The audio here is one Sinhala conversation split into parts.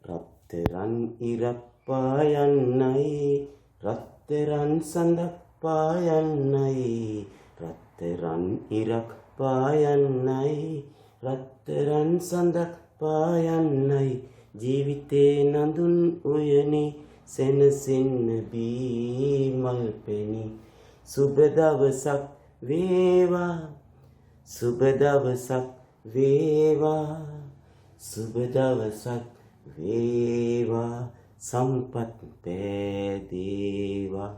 රත්තරන් ඉරක් පායන්නයි රත්තරන් සඳක් පායන්නයි රත්තරන් ඉරක් පායන්නයි රත්තරන් සඳක් පායන්නයි ජීවිතේ නඳුන් උයනේ සෙනසෙන්න බීමල් පෙනි සුබ දවසක් වේවා සුබ දවසක් වේවා සුබ දවසක් වේවා සම්පත් පෑදේවා.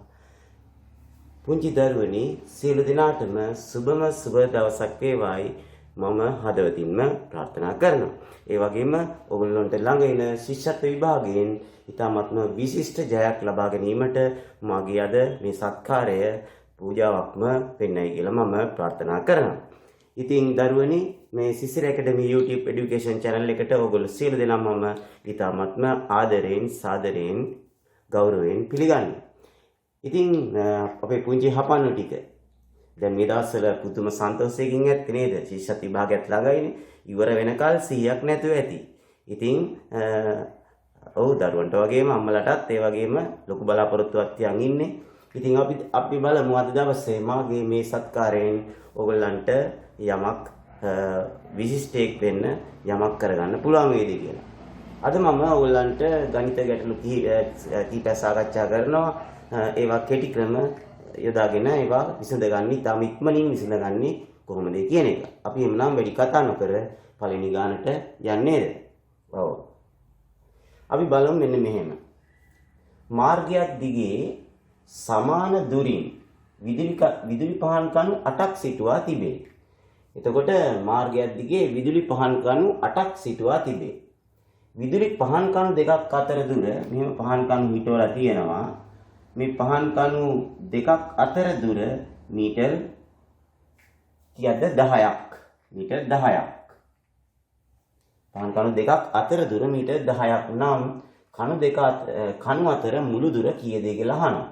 පුංචි දරුවනි සියලු දෙනාටම සුබම සුබ දවසක් වේවායි මම හදවතින්ම ප්‍රාර්ථනා කරනවා. ඒ වගේම ඔයගොල්ලන්ට ළඟ ඉන ශිෂ්‍යත්ව විභාගයෙන් ඉතාමත්ම විශිෂ්ට ජයක් ලබා ගැනීමට මාගේ අද මේ සත්කාරය පූජාවක්ම වෙන්නයි කියලා මම ප්‍රාර්ථනා කරනවා. ඉතින් දරුවනි මේ සිසිර ඇකඩමි YouTube education channel එකට ඔයගොල්ලෝ සියලු දෙනාම මම ඉතාමත්ම ආදරයෙන් සාදරයෙන් ගෞරවයෙන් පිළිගන්නවා. ඉතින් අපේ පුංචි හපන්නු ටික දැන් මේ දවස්වල පුදුම සන්තෝෂයකින් ඇත්තේ නේද? ශිෂ්‍යත්ව විභාගයත් ළඟයිනේ. ඉවර වෙනකල් 100ක් නැතුව ඇති. ඉතින් ඔව් දරුවන්ට වගේම අම්මලටත් ඒ වගේම ලොකු බලාපොරොත්තුවක් තියන් ඉන්නේ. ඉතින් අපි බලමු අද දවසේ මාගේ මේ සත්කාරයෙන් ඔයගොල්ලන්ට යමක් විශිෂ්ටයක් වෙන්න යමක් කරගන්න පුළුවන් වේද කියලා. අද මම ඔයගොල්ලන්ට ගණිත ගැටලු කීපයක් සාකච්ඡා කරනවා. ඒවා කෙටි ක්‍රම යොදාගෙන ඒවා විසඳගන්නේ තාම ඉක්මනින් විසඳගන්නේ කොහොමද කියන එක. අපි එමුනම් වැඩි කතා නොකර පළවෙනි ගානට යන්නේද? ඔව්. අපි බලමු මෙන්න මෙහෙම. මාර්ගයක් දිගේ සමාන දුරින් විදුලි පහන් කණු 8ක් සිටුවා තිබේ. එතකොට මාර්ගයක් දිගේ විදුලි පහන් කණු 8ක් සිටුවා තිබේ. විදුලි පහන් කණු දෙකක් අතර දුර මෙහෙම පහන් කණු හිටවලා තියෙනවා. මේ පහන් කණු දෙකක් අතර දුර මීටර් කීයද 10ක්. මීටර් 10ක්. පහන් කණු දෙකක් අතර දුර මීටර් 10ක් නම් කණු අතර මුළු දුර කීයද කියලා අහනවා.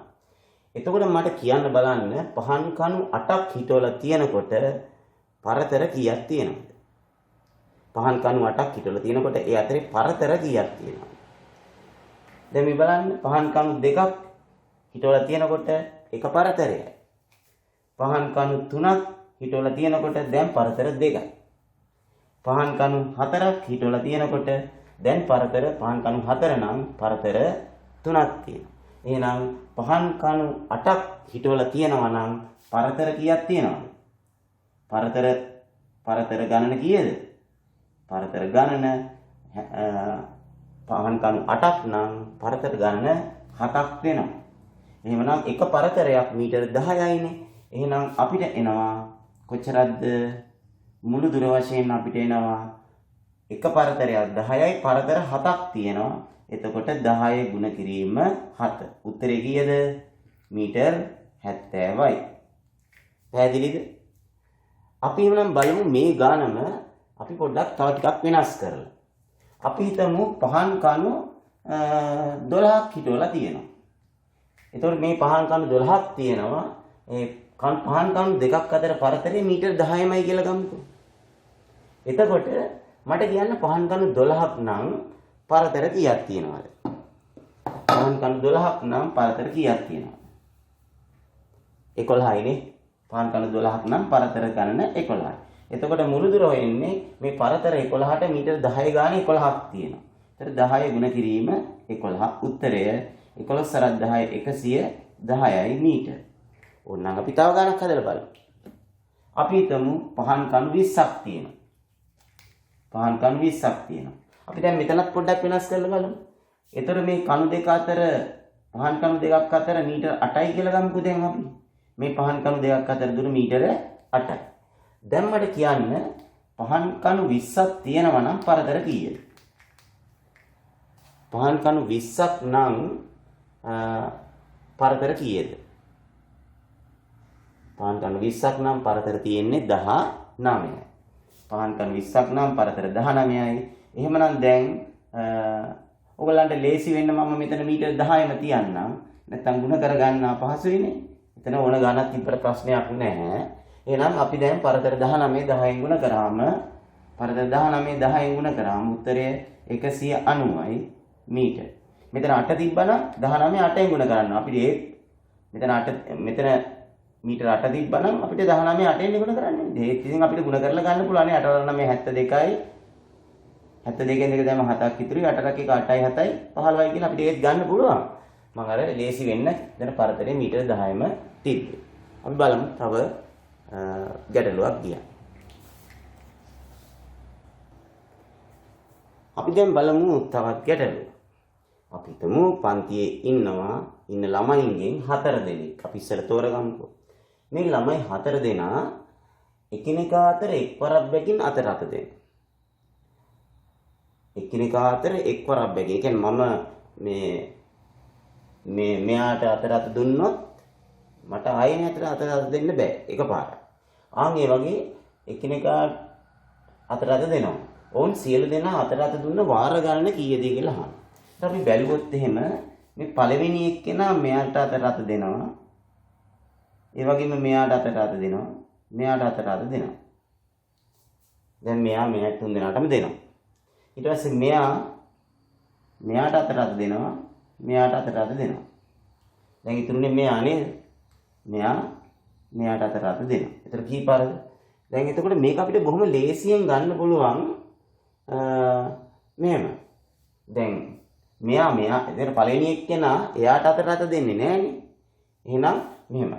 එතකොට මට කියන්න බලන්න පහන් කණු 8ක් හිටවලා තියෙනකොට පරතර කීයක් තියෙනවද? පහන් කණු 8ක් හිටවලා තියෙනකොට ඒ අතරේ පරතර කීයක් තියෙනවද? දැන් මේ බලන්න පහන් කණු දෙකක් හිටවලා තියෙනකොට එක පරතරයයි. පහන් කණු 3ක් හිටවලා තියෙනකොට දැන් පරතර 2යි. පහන් කණු 4ක් හිටවලා තියෙනකොට දැන් පරතර පහන් කණු 4 නම් පරතර 3ක් තියෙනවා. එහෙනම් පහන් කණු 8ක් හිටවලා තියෙනවා නම් පරතර කීයක් තියෙනවද? පරතර ගණන කීයද? පරතර ගණන පහන් කණු 8ක් නම් පරතර ගණන 7ක් වෙනවා. එහෙමනම් එක පරතරයක් මීටර 10යිනේ. එහෙනම් අපිට එනවා කොච්චරද? මුළු දුර වශයෙන් අපිට එනවා එක පරතරයක් 10යි පරතර 7ක් තියෙනවා. එතකොට 10 ගුණ කිරීම 7. උත්තරේ කීයද? මීටර් 70යි. පැහැදිලිද? අපි එහෙනම් බලමු මේ ගානම අපි පොඩ්ඩක් තව ටිකක් වෙනස් කරලා. අපි හිතමු පහන් කණු 12ක් හිටවලා තියෙනවා. එතකොට මේ පහන් කණු 12ක් තියෙනවා. ඒ පහන් කණු දෙකක් අතර පරතරය මීටර් 10මයි කියලා ගමුකෝ. එතකොට මට කියන්න පහන් කණු 12ක් නම් පරතර කීයක් තියෙනවද? පහන් කණු 12ක් නම් පරතර කීයක් තියෙනවද? 11යිනේ. පහන් කණු 12ක් නම් පරතර ගණන 11යි. එතකොට මුළු දුර වෙන්නේ මේ පරතර 11ට මීටර් 10 ගානේ 11ක් තියෙනවා. ඒතර 10 ගුණ කිරීම 11. උත්තරය 11 සරත් 10 110යි මීටර්. ඕනනම් අපි තව ගණනක් හදලා බලමු. අපි හිතමු පහන් කණු 20ක් තියෙනවා. පහන් කණු 20ක් තියෙනවා. අපි දැන් මෙතනත් පොඩ්ඩක් වෙනස් කරලා බලමු. ඒතර මේ කණු දෙක අතර පහන් කණු දෙකක් අතර මීටර් 8යි කියලා ගමුකෝ දැන් අපි. මේ පහන් කණු දෙකක් අතර දුර මීටර 8යි. දැන් මට කියන්න පහන් කණු 20ක් තියෙනවා නම් පරතර කීයද? පහන් කණු 20ක් නම් පරතර කීයද? පහන් කණු 20ක් නම් පරතර තියෙන්නේ 19යි. පහන් කණු 20ක් නම් පරතර 19යි. එහෙමනම් දැන් ඔයගලන්ට ලේසි වෙන්න මම මෙතන මීටර් 10ම තියන්නම්. නැත්තම් ಗುಣ කරගන්න අපහසුයිනේ. එතන ඕන ගණනක් තිබ්බට ප්‍රශ්නයක් නැහැ. එහෙනම් අපි දැන් පරතර 19 10න් ගුණ කරාම උත්තරය 190යි. මීටර. මෙතන 8 තිබ්බනම් 19 8ෙන් ගුණ කරනවා. අපිට ඒ මෙතන මීටර 8 තිබ්බනම් අපිට 19 8ෙන් ගුණ කරන්නේ. ඒක ඉතින් අපිට ගුණ කරලා ගන්න පුළුවන් නේ. 8 9 72යි 72න් දෙක දැම්ම 7ක් ඉතුරුයි. 8ක් එක 8යි 7යි 15යි කියලා අපිට ඒත් ගන්න පුළුවන්. මම අර ලේසි වෙන්න දැන් පරතරේ මීටර 10ම තිබ්බේ. අපි බලමු තව ගැටලුවක් ගියා. අපි දැන් බලමු තවත් ගැටලුවක්. අපි හිතමු පන්තියේ ඉන්න ළමයින්ගෙන් 4 දෙනෙක් අපි ඉස්සර තෝරගමුකෝ. මේ ළමයි 4 දෙනා එකිනෙකා අතර එක්වරක් බැගින් අතට අත දෙනවා. එකිනෙකා අතර එක්වරක් බැගින්. ඒ කියන්නේ මම මෙයාට අතට දුන්නොත් මට ආයෙත් අතට දෙන්න බෑ එකපාරට. ඒ වගේ එකිනෙකා අතට දෙනවා. ඕන් සියලු දෙනා අතට දුන්න වාර ගණන කීයද කියලා අහනවා. අපි බැලුවොත් එහෙම මේ පළවෙනි එක්කෙනා මෙයාට අතට දෙනවා. ඒ වගේම මෙයාට අතට දෙනවා. මෙයාට අතට දෙනවා. දැන් මෙයා තුන් දෙනාටම දෙනවා. ඊට පස්සේ මෙයාට අතට දෙනවා. මෙයාට අතට දෙනවා. දැන් ඉතුරුනේ මෙයා නේද? මෙයාට අතට දෙනවා. ඒතර කී පාරද? දැන් එතකොට මේක අපිට බොහොම ලේසියෙන් ගන්න පුළුවන් මෙහෙම. දැන් මෙයා එතන පළවෙනි එක්කෙනා එයාට අතට දෙන්නේ නෑනේ. එහෙනම් මෙහෙම.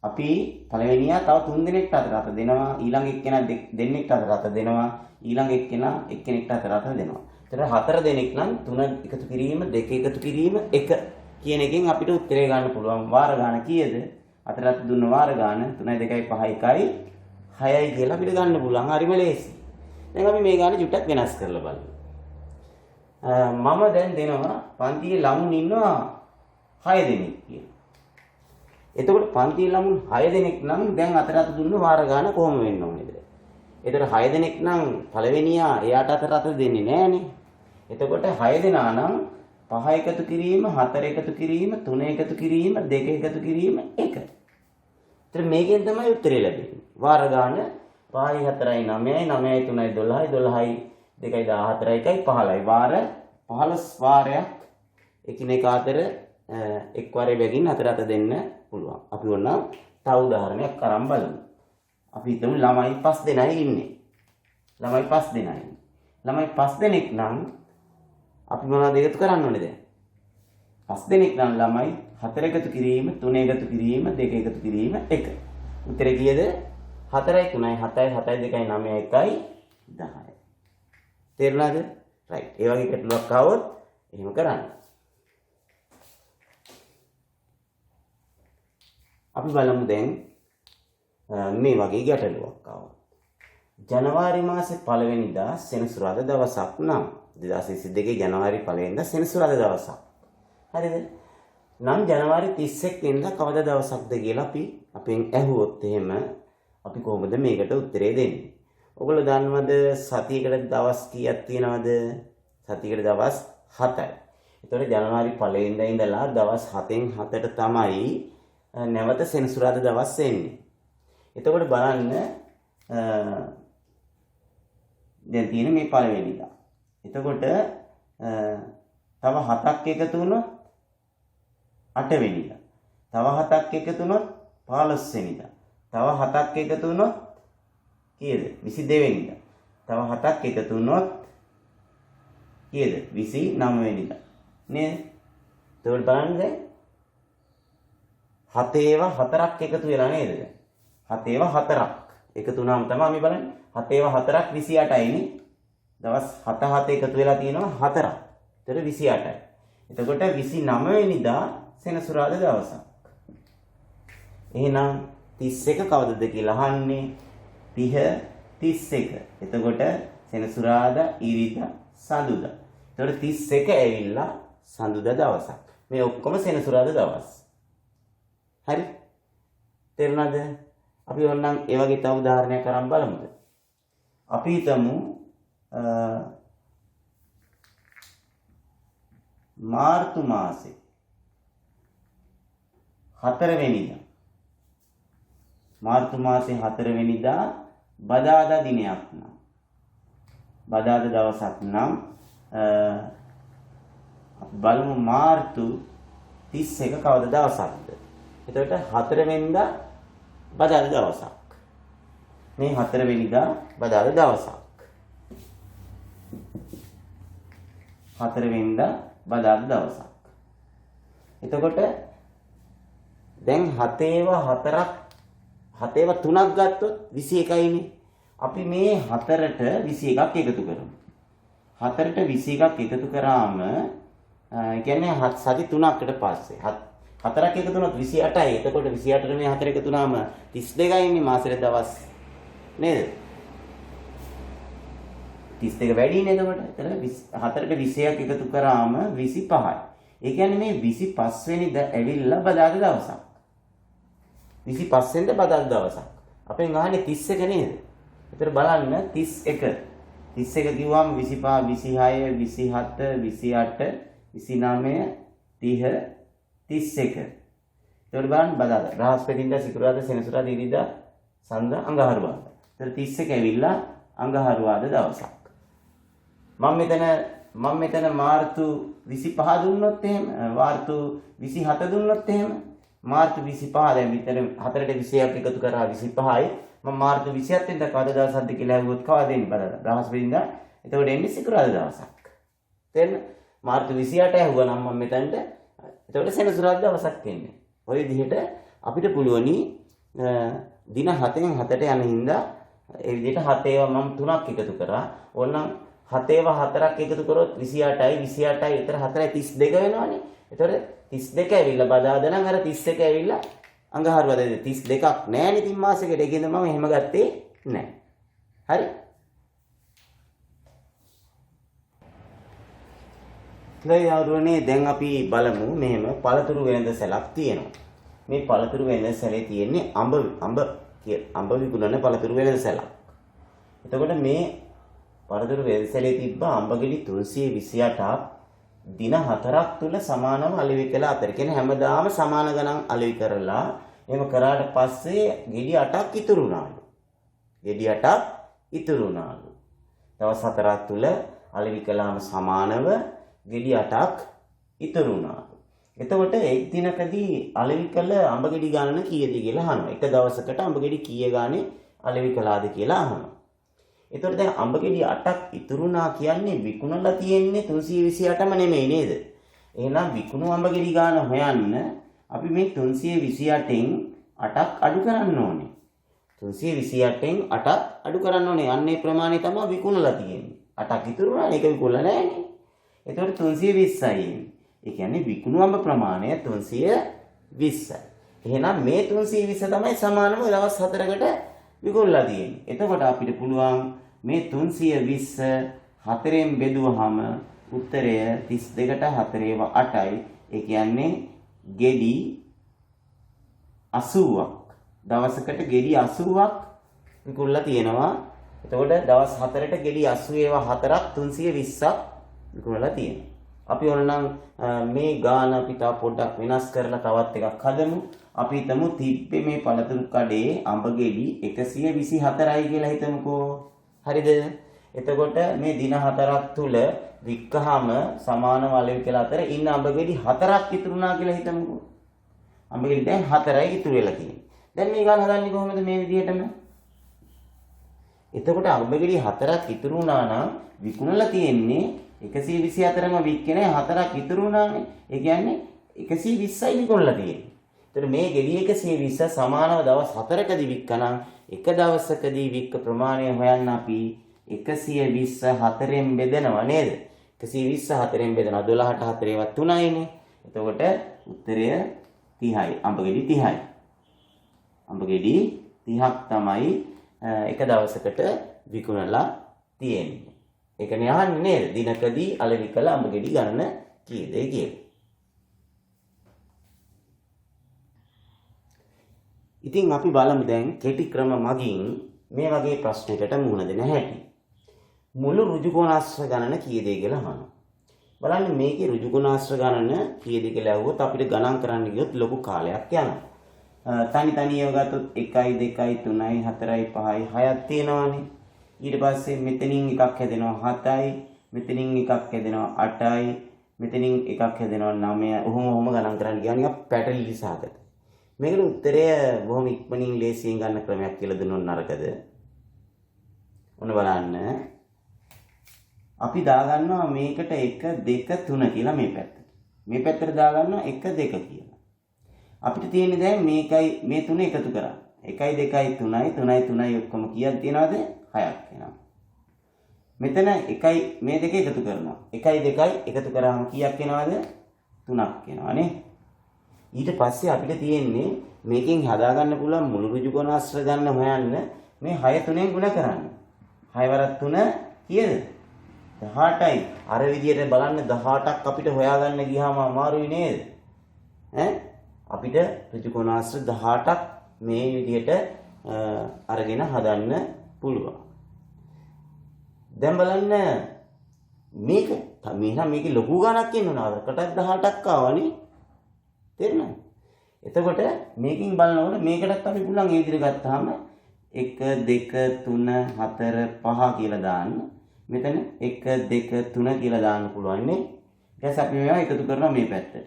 අපි පළවෙනියා තව 3 දෙනෙක්ට අතට දෙනවා. ඊළඟ එක්කෙනා දෙන්නෙක්ට අතට දෙනවා. ඊළඟ එක්කෙනා එක්කෙනෙක්ට අතට දෙනවා. එතන 4 දෙනෙක් නම් 3 එකතු කිරීම 2 එකතු කිරීම 1 කියන එකෙන් අපිට උත්තරේ ගන්න පුළුවන්. වාර ගාන කීයද? අතට දුන්න වාර ගාන 3 2 5 1යි 6යි කියලා අපිට ගන්න පුළුවන්. හරිම ලේසි. දැන් අපි මේ ගාන චුට්ටක් වෙනස් කරලා බලමු. මම දැන් දෙනවා පන්තියේ ළමුන් ඉන්නවා 6 දෙනෙක් කියලා. එතකොට පන්තියේ ළමුන් 6 දෙනෙක් නම් දැන් අතට දුන්න වාර ගාන කොහොම වෙන්න ඕනේද? එතකොට 6 දෙනෙක් නම් පළවෙනියා එයාට අතට දෙන්නේ නෑනේ. එතකොට 6 දෙනා නම් 5 එකතු කිරීම 4 එකතු කිරීම 3 එකතු කිරීම 2 එකතු කිරීම 1. එතකොට මේකෙන් තමයි උත්තරේ ලැබෙන්නේ. වාර ගාන 5යි 4යි 9යි 9යි 3යි 12යි 12යි 2යි 14යි 1යි 15යි. වාර 15 වාරයක් එකිනෙකා අතර එක් වාරේ බැගින් අතට දෙන්න පුළුවන්. අපි ඕනනම් තව උදාහරණයක් අරන් බලමු. අපි හිතමු ළමයි 5 දෙනයි ඉන්නේ. ළමයි 5 දෙනයි. ළමයි 5 දෙනෙක් නම් අපි මොනවද එකතු කරන්න ඕනේ දැන්? 5 දෙනෙක් නම් ළමයි 4 එකතු කිරීම 3 එකතු කිරීම 2 එකතු කිරීම 1. උත්තරේ කීයද? 4යි 3යි 7යි 7යි 2යි 9යි 1යි 10යි. තේරුණාද? රයිට්. ඒ වගේ ගැටලුවක් ආවොත් එහෙම කරන්න. අපි බලමු දැන් මේ වගේ ගැටලුවක් ආවා. ජනවාරි මාසේ 1 වෙනිදා සෙනසුරාදා දවසක් නම් 2022 ජනවාරි 1 වෙනිදා සෙනසුරාදා දවසක්. හරිද? නම් ජනවාරි 31 වෙනිදා කවදා දවසක්ද කියලා අපි අපෙන් ඇහුවොත් එහෙම අපි කොහොමද මේකට උත්තරේ දෙන්නේ? ඔයගොල්ලෝ දන්නවද සතියකට දවස් කීයක් තියෙනවද? සතියකට දවස් 7යි. ඒතකොට ජනවාරි 1 වෙනිදා ඉඳලා දවස් 7න් 7ට තමයි නැවත සෙනසුරාදා දවස් එන්නේ. එතකොට බලන්න දැන් තියෙන මේ 1 වෙනිදා. එතකොට තව 7ක් එකතු වුණොත් 8 වෙනිදා. තව 7ක් එකතු වුණොත් 15 වෙනිදා. තව 7ක් එකතු වුණොත් කීයද? 22 වෙනිදා. තව 7ක් එකතු වුණොත් කීයද? 29 වෙනිදා. නේද? එතකොට බලන්න දැන් 7 ඒවා 4ක් එකතු වෙලා නේද? 7 ඒවා 4ක් එකතු වුණාම තමයි අපි බලන්නේ 7 ඒවා 4ක් 28යි නේ. දවස් 7 7 එකතු වෙලා තියෙනවා 4ක්. ඒතර 28යි. එතකොට 29 වෙනිදා සෙනසුරාදා දවසක්. එහෙනම් 31 කවදද කියලා අහන්නේ? 30 31. එතකොට සෙනසුරාදා ඉරිදා සඳුදා. එතකොට 31 ඇවිල්ලා සඳුදා දවසක්. මේ ඔක්කොම සෙනසුරාදා දවස්. හරි? තේරුණාද? අපි ඕනනම් ඒ වගේ තව උදාහරණයක් අරන් බලමුද? අපි හිතමු මාර්තු මාසේ 4 වෙනිදා. මාර්තු මාසේ 4 වෙනිදා බදාදා දිනයක් නම්. බදාදා දවසක් නම් අපි බලමු මාර්තු 31 කවද දවසක්ද? එතකොට 4 වෙනිදා බදාදා දවසක්. මේ 4 වෙනිදා බදාදා දවසක්. 4 වෙනිදා බදාදා දවසක්. එතකොට දැන් 7 3ක් ගත්තොත් 21යිනේ. අපි මේ 4ට 21ක් එකතු කරමු. 4ට 21ක් එකතු කරාම කියන්නේ සති 3කට පස්සේ 4ක් එකතු වුණොත් 28යි. එතකොට 28ට මේ 4 එකතු වුණාම 32යිනේ මාසෙට දවස් නේද? 32 වැඩිනේ එතකොට. එතන 4ට 21ක් එකතු කරාම 25යි. ඒ කියන්නේ මේ 25 වෙනිදා ඇවිල්ලා බදාද දවසක්. 25 වෙනිදා බදාද දවසක්. අපෙන් අහන්නේ 31 නේද? එතන බලන්න 31. 31 කිව්වම 25, 26, 27, 28, 29, 30, 31. එතකොට බලන්න බදාද. බ්‍රහස්පතින්දා, සිකුරාදා, සෙනසුරාදා, ඉරිදා, සඳ අඟහරුවාදා. එතන 31 ඇවිල්ලා අඟහරුවාදා දවසක්. මම මෙතන මාර්තු 25 දුන්නොත් එහෙම මාර්තු 27 දුන්නොත් එහෙම මාර්තු 25 දැන් විතර 4ට 21ක් එකතු කරා 25යි මම මාර්තු 27 වෙනිදා කවද දවසක්ද කියලා අහුවොත් කවද එන්නේ බලන්න බ්‍රහස්පතින්දා එතකොට එන්නේ සිකුරාදා දවසක් තේරෙනවද මාර්තු 28 ඇහුවා නම් මම මෙතනට එතකොට සෙනසුරාදා දවසක් එන්නේ ඔය විදිහට අපිට පුළුවනි දින 7න් 7ට යන හින්දා ඒ විදිහට 7 ඒවා මම 3ක් එකතු කරා ඕනනම් 7 ඒවා 4ක් එකතු කරොත් 28යි 28යි ඊතර 4යි 32 වෙනවනේ. ඒතර 32 ඇවිල්ලා බදාදා නම් අර 31 ඇවිල්ලා අඟහරුවාදා 32ක් නෑනේ තින් මාසෙකට. ඒකෙන්ද මම එහෙම ගත්තේ නෑ. හරි. ක්ලේයාරුවනේ දැන් අපි බලමු මෙහෙම පළතුරු වෙළඳ සැලක් තියෙනවා. මේ පළතුරු වෙළඳ සැලේ තියෙන්නේ අඹ විකුණන පළතුරු වෙළඳ සැලක්. එතකොට මේ පළතුරු වෙළඳසැලේ තිබ්බ අඹගෙඩි 328ක් දින 4ක් තුල සමානව අලෙවි කළා අතර. කියන්නේ හැමදාම සමාන ගණන් අලෙවි කරලා එහෙම කරාට පස්සේ ගෙඩි 8ක් ඉතුරු වුණාලු. ගෙඩි 8ක් ඉතුරු වුණාලු. දවස් 4ක් තුල අලෙවි කළාම සමානව ගෙඩි 8ක් ඉතුරු වුණාලු. එතකොට එක් දිනකදී අලෙවි කළ අඹ ගෙඩි ගණන කීයද කියලා අහනවා. එක දවසකට අඹ ගෙඩි කීය ගානේ අලෙවි කළාද කියලා අහනවා. එතකොට දැන් අඹ ගෙඩි 8ක් ඉතුරුනා කියන්නේ විකුණලා තියෙන්නේ 328ම නෙමෙයි නේද? එහෙනම් විකුණු අඹ ගෙඩි ගාන හොයන්න අපි මේ 328න් 8ක් අඩු කරන්න ඕනේ. 328න් 8ක් අඩු කරන්න ඕනේ. අන්නේ ප්‍රමාණය තමයි විකුණලා තියෙන්නේ. 8ක් ඉතුරුනා ඒක විකුණලා නැහැනේ. එතකොට 320යි. ඒ කියන්නේ විකුණු අඹ ප්‍රමාණය 320යි. එහෙනම් මේ 320 තමයි සමානම දවස් 4කට විකුණලා තියෙන්නේ. එතකොට අපිට පුළුවන් මේ 320 4ෙන් බෙදුවහම උත්තරය 32ට 4 8යි. ඒ කියන්නේ ගෙඩි 80ක්. දවසකට ගෙඩි 80ක් විකුණලා තියෙනවා. එතකොට දවස් 4ට ගෙඩි 80 ඒවා 4ක් 320ක් විකුණලා තියෙනවා. අපි ඕනනම් මේ ගාන අපි තව පොඩ්ඩක් වෙනස් කරලා තවත් එකක් හදමු. අපි හිතමු තිබ්බේ මේ පළතුරු කඩේ අඹ ගෙඩි 124යි කියලා හිතමුකෝ. හරිද? එතකොට මේ දින 4ක් තුල වික්කහම සමානව අලෙවි කියලා අතර ඉන්න අඹ ගෙඩි 4ක් ඉතුරුනා කියලා හිතමුකෝ. අඹ ගෙඩි දැන් 4යි ඉතුරු වෙලා තියෙන්නේ. දැන් මේ ගාන හදන්නේ කොහොමද මේ විදිහටම? එතකොට අඹ ගෙඩි 4ක් ඉතුරු වුණා නම් විකුණලා තියෙන්නේ 124ම වික්කනේ 4ක් ඉතුරු වුණානේ. ඒ කියන්නේ 120යි විකුණලා තියෙන්නේ. එතකොට මේ ගෙඩි 120 සමානව දවස් 4කදී වික්කනම් එක දවසකදී වික්ක ප්‍රමාණය හොයන්න අපි 120 4ෙන් බෙදනවා නේද? 120 4ෙන් බෙදනවා 12ට 4 ඒවත් 3යිනේ. එතකොට උත්තරය 30යි. අඹ ගෙඩි 30යි. අඹ ගෙඩි 30ක් තමයි එක දවසකට විකුණලා තියෙන්නේ. ඒකනේ අහන්නේ නේද? දිනකදී අලෙවි කළ අඹ ගෙඩි ගණන කීයද කියලා. ඉතින් අපි බලමු දැන් කෙටි ක්‍රම මගින් මේ වගේ ප්‍රශ්නයකට මුහුණ දෙන්න හැටි. මුළු ඍජුකෝණාශ්‍ර ගණන කීයද කියලා අහනවා. බලන්න මේකේ ඍජුකෝණාශ්‍ර ගණන කීයද කියලා අහුවොත් අපිට ගණන් කරන්න ගියොත් ලොකු කාලයක් යනවා. තනි තනියව ගත්තොත් 1යි 2යි 3යි 4යි 5යි 6ක් තියෙනවානේ. ඊට පස්සේ මෙතනින් එකක් හැදෙනවා 7යි, මෙතනින් එකක් හැදෙනවා 8යි, මෙතනින් එකක් හැදෙනවා 9 ඔහොම ගණන් කරන්න ගියා නිකන් පැටලිලි සහගත. මේකට උත්තරය බොහොම ඉක්මනින් ලේසියෙන් ගන්න ක්‍රමයක් කියලා දුන්නොත් නරකද? ඔන්න බලන්න. අපි දාගන්නවා මේකට 1 2 3 කියලා මේ පැත්තට. මේ පැත්තට දාගන්නවා 1 2 කියලා. අපිට තියෙන්නේ දැන් මේකයි මේ තුන එකතු කරා. 1 2 3යි 3යි 3යි ඔක්කොම කීයක් තියනවද? 6ක් එනවා. මෙතන 1යි මේ දෙක එකතු කරනවා. 1යි 2යි එකතු කරාම කීයක් එනවද? 3ක් එනවා නේ. ඊට පස්සේ අපිට තියෙන්නේ මේකෙන් හදාගන්න පුළුවන් මුළු ඍජු කොනාශ්‍ර ගන්න හොයන්න මේ 6 3ෙන් ගුණ කරන්න. 6 වරක් 3 කීයද? 18යි. අර විදියට බලන්න 18ක් අපිට හොයාගන්න ගියාම අමාරුයි නේද? අපිට ඍජු කොනාශ්‍ර 18ක් මේ විදියට අරගෙන හදන්න පුළුවන්. දැන් බලන්න මේක මේකේ ලොකු ගණක් එන්න ඕන. අරකටත් 18ක් ආවනේ. තේරෙනවද? එතකොට මේකෙන් බලනකොට මේකටත් අපි පුළුවන් ඒ විදිහට ගත්තාම 1 2 3 4 5 කියලා දාන්න. මෙතන 1 2 3 කියලා දාන්න පුළුවන් නේ. ඊට පස්සේ අපි මේවා එකතු කරනවා මේ පැත්තට.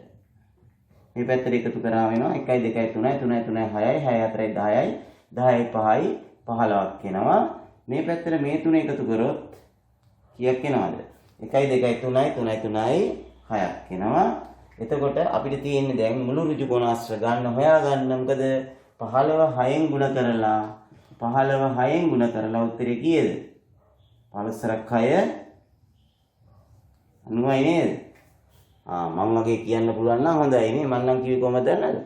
මේ පැත්තට එකතු කරා වෙනවා 1 2 3 3 3 6යි 6 4 10යි 10යි 5යි 15ක් එනවා. මේ පැත්තට මේ තුන එකතු කරොත් කීයක් එනවද? 1 2 3යි 3යි 3යි 6ක් එනවා. එතකොට අපිට තියෙන්නේ දැන් මුළු ඍජු කොනාශ්‍ර ගන්න හොයාගන්න මොකද 15 6ෙන් ගුණ කරලා 15 6ෙන් ගුණ කරලා උත්තරේ කීයද? 15ක් 6 90යි නේද? මම වගේ කියන්න පුළුවන් නම් හොඳයි නේ. මම නම් කිව්වේ කොහමද දන්නවද?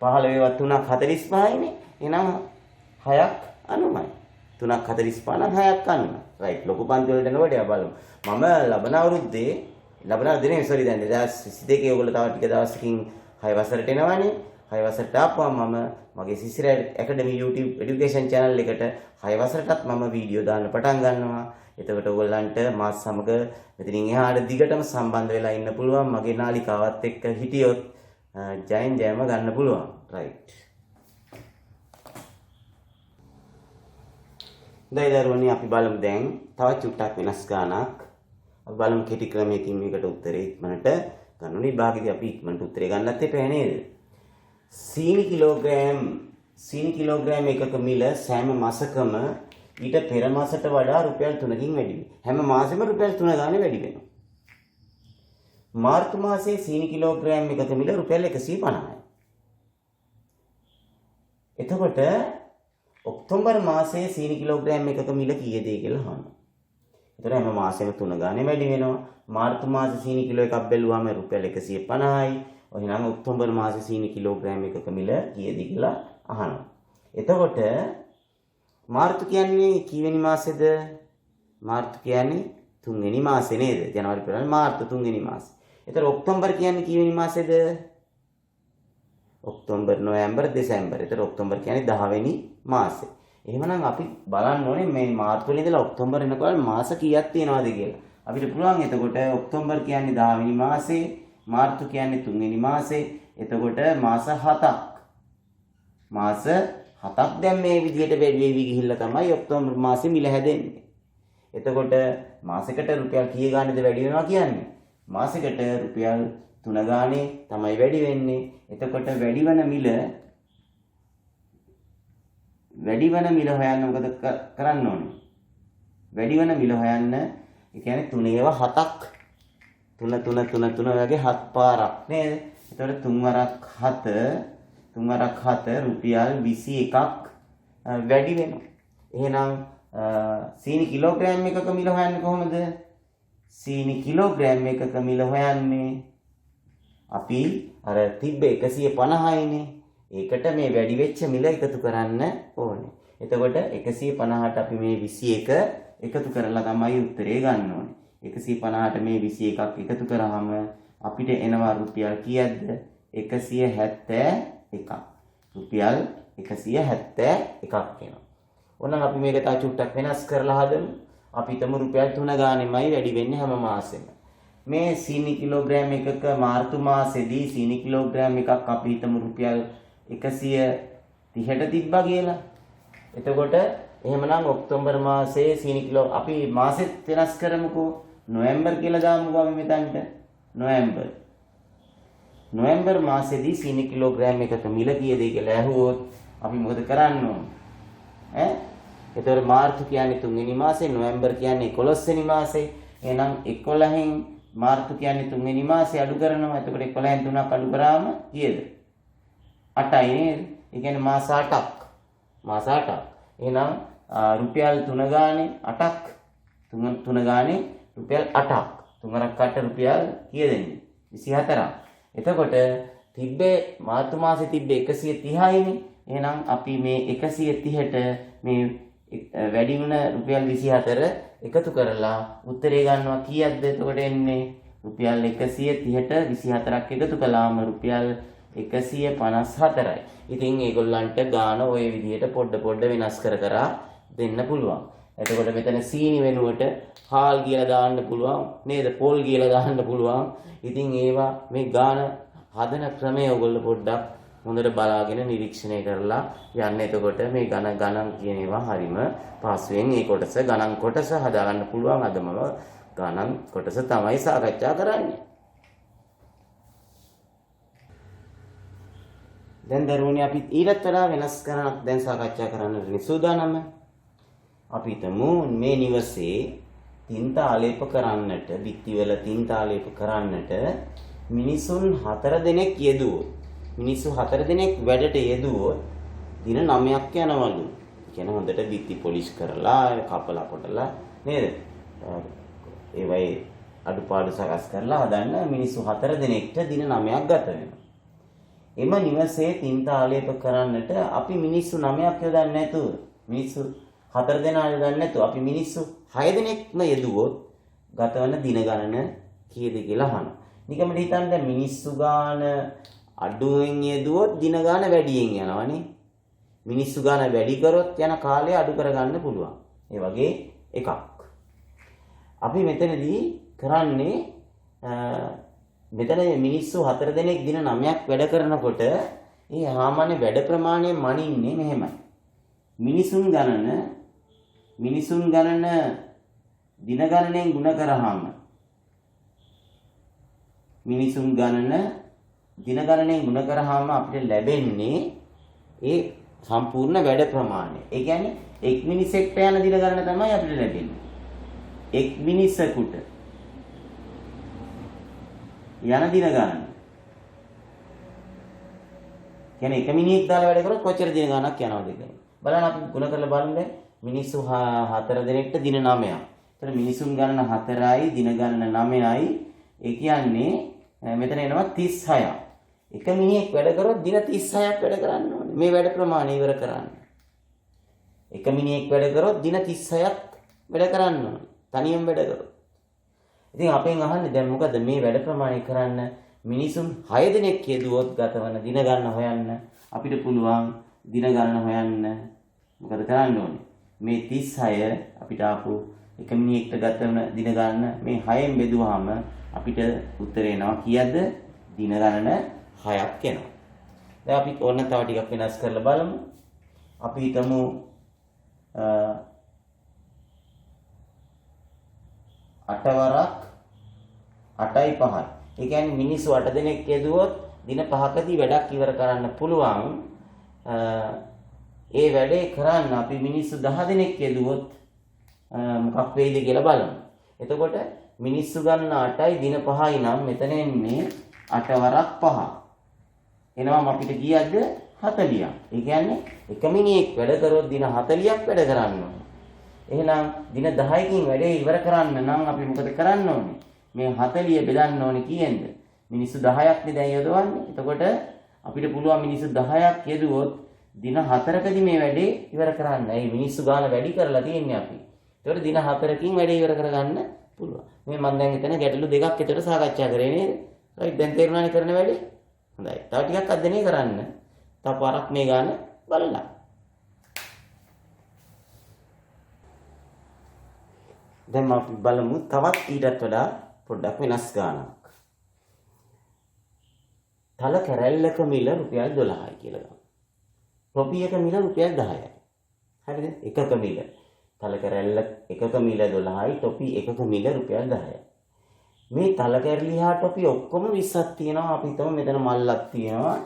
15 3ක් 45යි නේ. එහෙනම් 6ක් 90යි. 3ක් 45 නම් 6ක් 90. රයිට්. ලොකු පන්ති වලට එනකොට බලමු. මම ලබන අවුරුද්දේ දැන් 2022 ඔයගොල්ලෝ තව ටික දවසකින් 6 වසරට එනවානේ. 6 වසරට ආපුවම මම මගේ සිසිර ඇකඩමි YouTube এডুকেෂන් channel එකට 6 වසරටත් මම වීඩියෝ දාන්න පටන් ගන්නවා. එතකොට ඔයගොල්ලන්ට මාත් සමග මෙතනින් එහාට දිගටම සම්බන්ධ වෙලා ඉන්න පුළුවන්. මගේ නාලිකාවත් එක්ක හිටියොත් ජයෙන් ජයම ගන්න පුළුවන්. රයිට්. දරුවනි අපි බලමු දැන් තවත් චුට්ටක් වෙනස් ගානක්. අපි බලමු කෙටි ක්‍රමයකින් මේකට උත්තරේ ඉක්මනට ගන්න ඕනේ. භාගයේදී අපි ඉක්මනට උත්තරේ ගන්නත් එපා නේද? සීනි කිලෝග්‍රෑම් එකක මිල සෑම මාසකම ඊට පෙර මාසයට වඩා රුපියල් 3කින් වැඩි වෙනවා. හැම මාසෙම රුපියල් 3 ගානේ වැඩි වෙනවා. මාර්තු මාසයේ සීනි කිලෝග්‍රෑම් එකක මිල රුපියල් 150යි. එතකොට ඔක්තෝබර් මාසයේ සීනි කිලෝග්‍රෑම් එකක මිල කීයද කියලා අහනවා. ඒතර හැම මාසෙම 3 ගානේ වැඩි වෙනවා. මාර්තු මාසයේ සීනි කිලෝ එකක් බැලුවාම රුපියල් 150යි. එහෙනම් ඔක්තෝබර් මාසයේ සීනි කිලෝග්‍රෑම් එකක මිල කීයද කියලා අහනවා. එතකොට මාර්තු කියන්නේ කීවෙනි මාසෙද? මාර්තු කියන්නේ 3 වෙනි මාසේ නේද? ජනවාරි පෙරහර මාර්තු 3 වෙනි මාසේ. එතකොට ඔක්තෝබර් කියන්නේ කීවෙනි මාසෙද? ඔක්තෝබර් නොවැම්බර් දෙසැම්බර්. එතකොට ඔක්තෝබර් කියන්නේ 10 වෙනි මාසේ. එහෙමනම් අපි බලන්න ඕනේ මේ මාර්තු වල ඉඳලා ඔක්තෝබර් වෙනකල් මාස කීයක් තියෙනවද කියලා. අපිට පුළුවන් එතකොට ඔක්තෝබර් කියන්නේ 10 වෙනි මාසේ, මාර්තු කියන්නේ 3 වෙනි මාසේ. එතකොට මාස 7ක්. මාස 7ක් දැන් මේ විදිහට වැඩි වෙවි ගිහිල්ලා තමයි ඔක්තෝබර් මාසේ මිල හැදෙන්නේ. එතකොට මාසෙකට රුපියල් කීය ගානේද වැඩි වෙනවා කියන්නේ? මාසෙකට රුපියල් 3 ගානේ තමයි වැඩි වෙන්නේ. එතකොට වැඩිවන මිල හොයන්න මොකද කරන්න ඕනේ? වැඩිවන මිල හොයන්න ඒ කියන්නේ 3 ඒවා 7ක් 3 වගේ 7 පාරක් නේද? එතකොට 3 වරක් 7 රුපියල් 21ක් වැඩි වෙනවා. එහෙනම් සීනි කිලෝග්‍රෑම් එකක මිල හොයන්නේ කොහොමද? සීනි කිලෝග්‍රෑම් එකක මිල හොයන්නේ අපි අර තිබ්බ 150යිනේ. ඒකට මේ වැඩි වෙච්ච මිල එකතු කරන්න ඕනේ. එතකොට 150ට අපි මේ 21 එකතු කරලා තමයි උත්තරේ ගන්න ඕනේ. 150ට මේ 21ක් එකතු කරාම අපිට එනවා රුපියල් කීයක්ද? 171ක්. රුපියල් 171ක් එනවා. ඕනනම් අපි මේක තව චුට්ටක් වෙනස් කරලා හදමු. අපි හිතමු රුපියල් 3 ගානෙමයි වැඩි වෙන්නේ හැම මාසෙම. මේ සීනි කිලෝග්‍රෑම් එකක මාර්තු මාසෙදී සීනි කිලෝග්‍රෑම් එකක් අපි හිතමු රුපියල් 130ට තිබ්බා කියලා. එතකොට එහෙමනම් ඔක්තෝබර් මාසයේ සීනි කිලෝ අපි මාසෙත් වෙනස් කරමුකෝ. නොවැම්බර් කියලා දාමුකෝ අපි මෙතනට. නොවැම්බර් මාසෙදී සීනි කිලෝග්‍රෑම් එකක මිල කීයද කියලා ඇහුවොත් අපි මොකද කරන්න ඕන? එතකොට මාර්තු කියන්නේ 3 වෙනි මාසේ, නොවැම්බර් කියන්නේ 11 වෙනි මාසේ. එහෙනම් 11න් මාර්තු කියන්නේ 3 වෙනි මාසේ අඩු කරනවා. එතකොට 11න් 3ක් අඩු කරාම කීයද? 8යි නේද? ඒ කියන්නේ මාස 8ක්. මාස 8ක්. එහෙනම් රුපියල් 3 ගානේ 8ක්. 3 ගානේ රුපියල් 8ක්. 3ක් 8 රුපියල් කීයද එන්නේ? 24ක්. එතකොට තිබ්බේ මාර්තු මාසේ තිබ්බේ 130යිනේ. එහෙනම් අපි මේ 130ට මේ වැඩි වුණ රුපියල් 24 එකතු කරලා උත්තරේ ගන්නවා කීයක්ද? එතකොට එන්නේ රුපියල් 130ට 24ක් එකතු කළාම රුපියල් 154යි. ඉතින් ඒගොල්ලන්ට ගාන ওই විදිහට පොඩ වෙනස් කර දෙන්න පුළුවන්. එතකොට මෙතන සීනි වෙනුවට හාල් කියලා දාන්න පුළුවන් නේද? පොල් කියලා දාන්න පුළුවන්. ඉතින් ඒවා මේ ගාන හදන ක්‍රමය ඔයගොල්ලෝ පොඩ්ඩක් හොඳට බලාගෙන නිරීක්ෂණය කරලා යන්න. එතකොට මේ ගණන් කියන ඒවා හරීම පහසුවෙන් මේ ගණන් කොටස හදාගන්න පුළුවන්. අද මම ගණන් කොටස තමයි සාකච්ඡා කරන්නේ. දැන් දරුවනේ අපි ඊටත් වඩා වෙනස් කරනක් දැන් සාකච්ඡා කරන්න සූදානම්. අපි හිතමු මේ නිවසේ තින්ත ආලේප කරන්නට, බිත්තිවල තින්ත ආලේප කරන්නට මිනිසුන් 4 දෙනෙක් යෙදුවොත්, මිනිස්සු 4 දෙනෙක් වැඩට යෙදුවොත් දින 9ක් යනවලු. කියන්නේ හොඳට බිත්ති පොලිෂ් කරලා, කපලා කොටලා නේද? ඒවයි අඩුපාඩු සකස් කරලා හදන්න මිනිස්සු 4 දෙනෙක්ට දින 9ක් ගත වෙනවා. එම නිවසේ තින්ත ආලේප කරන්නට අපි මිනිස්සු 9ක් යොදන්නේ නැතුව, මිනිස්සු 4 දෙනා යොදන්නේ නැතුව අපි මිනිස්සු 6 දෙනෙක්ම යෙදුවොත් ගතවන දින ගණන කීයද කියලා අහනවා. නිකම්ම හිතන්න දැන් මිනිස්සු ගාන අඩුවෙන් යෙදුවොත් දින ගාන වැඩියෙන් යනවනේ. මිනිස්සු ගාන වැඩි කරොත් යන කාලය අඩු කරගන්න පුළුවන්. ඒ වගේ එකක්. අපි මෙතනදී කරන්නේ මෙතන මිනිස්සු 4 දෙනෙක් දින 9ක් වැඩ කරනකොට ඒ සාමාන්‍ය වැඩ ප්‍රමාණය මනින්නේ මෙහෙමයි. මිනිසුන් ගණන දින ගණනෙන් ගුණ කරාම අපිට ලැබෙන්නේ ඒ සම්පූර්ණ වැඩ ප්‍රමාණය. ඒ කියන්නේ එක් මිනිසෙක්ට යන දින ගණන තමයි අපිට ලැබෙන්නේ. එක් මිනිසෙකුට යන දින ගණන. කියන්නේ එක මිනිහෙක් දාලා වැඩ කරොත් කොච්චර දින ගණනක් යනවද කියලා. බලන්න අපි ගුණ කරලා බලන්න. මිනිස්සු 4 දෙනෙක්ට දින 9ක්. එතන මිනිසුන් ගණන 4යි දින ගණන 9යි. ඒ කියන්නේ මෙතන එනවා 36ක්. එක මිනිහෙක් වැඩ කරොත් දින 36ක් වැඩ කරන්න ඕනේ. මේ වැඩ ප්‍රමාණය ඉවර කරන්න. එක මිනිහෙක් වැඩ කරොත් දින 36ක් වැඩ කරන්න ඕනේ. තනියම වැඩ කරොත්. ඉතින් අපෙන් අහන්නේ දැන් මොකද මේ වැඩ ප්‍රමාණය කරන්න මිනිසුන් 6 දෙනෙක් යෙදුවොත් ගතවන දින ගණන හොයන්න අපිට පුළුවන්. දින ගණන හොයන්න මොකද කරන්න ඕනේ? මේ 36 අපිට ආපු එක මිනිහෙක්ට ගතවන දින ගණන මේ 6ෙන් බෙදුවාම අපිට උත්තරේ එනවා කීයද? දින ගණන 6ක් එනවා. දැන් අපි ඕන තව ටිකක් වෙනස් කරලා බලමු. අපි හිතමු 8 වරක් 8යි 5යි. ඒ කියන්නේ මිනිස්සු 8 දෙනෙක් යෙදුවොත් දින 5කදී වැඩක් ඉවර කරන්න පුළුවන්. ඒ වැඩේ කරන්න අපි මිනිස්සු 10 දෙනෙක් යෙදුවොත් මොකක් වෙයිද කියලා බලමු. එතකොට මිනිස්සු ගන්න 8යි දින 5යි නම් මෙතන එන්නේ 8 වරක් 5. එනවාම අපිට කීයක්ද? 40ක්. ඒ කියන්නේ එක මිනිහෙක් වැඩ කරොත් දින 40ක් වැඩ කරන්න ඕනේ. එහෙනම් දින 10කින් වැඩේ ඉවර කරන්න නම් අපි මොකද කරන්න ඕනේ? මේ 40 බෙදන්න ඕනේ කීයෙන්ද? මිනිස්සු 10ක් නේ දැන් යොදවන්නේ. එතකොට අපිට පුළුවන් මිනිස්සු 10ක් යෙදුවොත් දින 4කදී මේ වැඩේ ඉවර කරන්න. ඒ මිනිස්සු ගාන වැඩි කරලා තියෙන්නේ අපි. ඒකට දින 4කින් වැඩේ ඉවර කරගන්න පුළුවන්. මේ මම දැන් හිතන ගැටලු දෙකක් එතකොට සාකච්ඡා කරේ නේද? right දැන් තේරුණානේ කරන වැඩේ? හොඳයි. තව ටිකක් අධ්‍යයනය කරන්න. තව පාරක් මේ ගාන බලලා. දැන් අපි බලමු තවත් ඊටත් වඩා පොඩ්ඩක් වෙනස් ගානක්. තල කැරැල්ලක මිල රුපියල් 12යි කියලා ගමු. ටොපියක මිල රුපියල් 10යි. හරිද? එකක මිල. තල කැරැල්ල එකක මිල 12යි, ටොපි එකක මිල රුපියල් 10යි. මේ තල කැරලි හා ටොපි ඔක්කොම 20ක් තියෙනවා. අපි හිතමු මෙතන මල්ලක් තියෙනවා.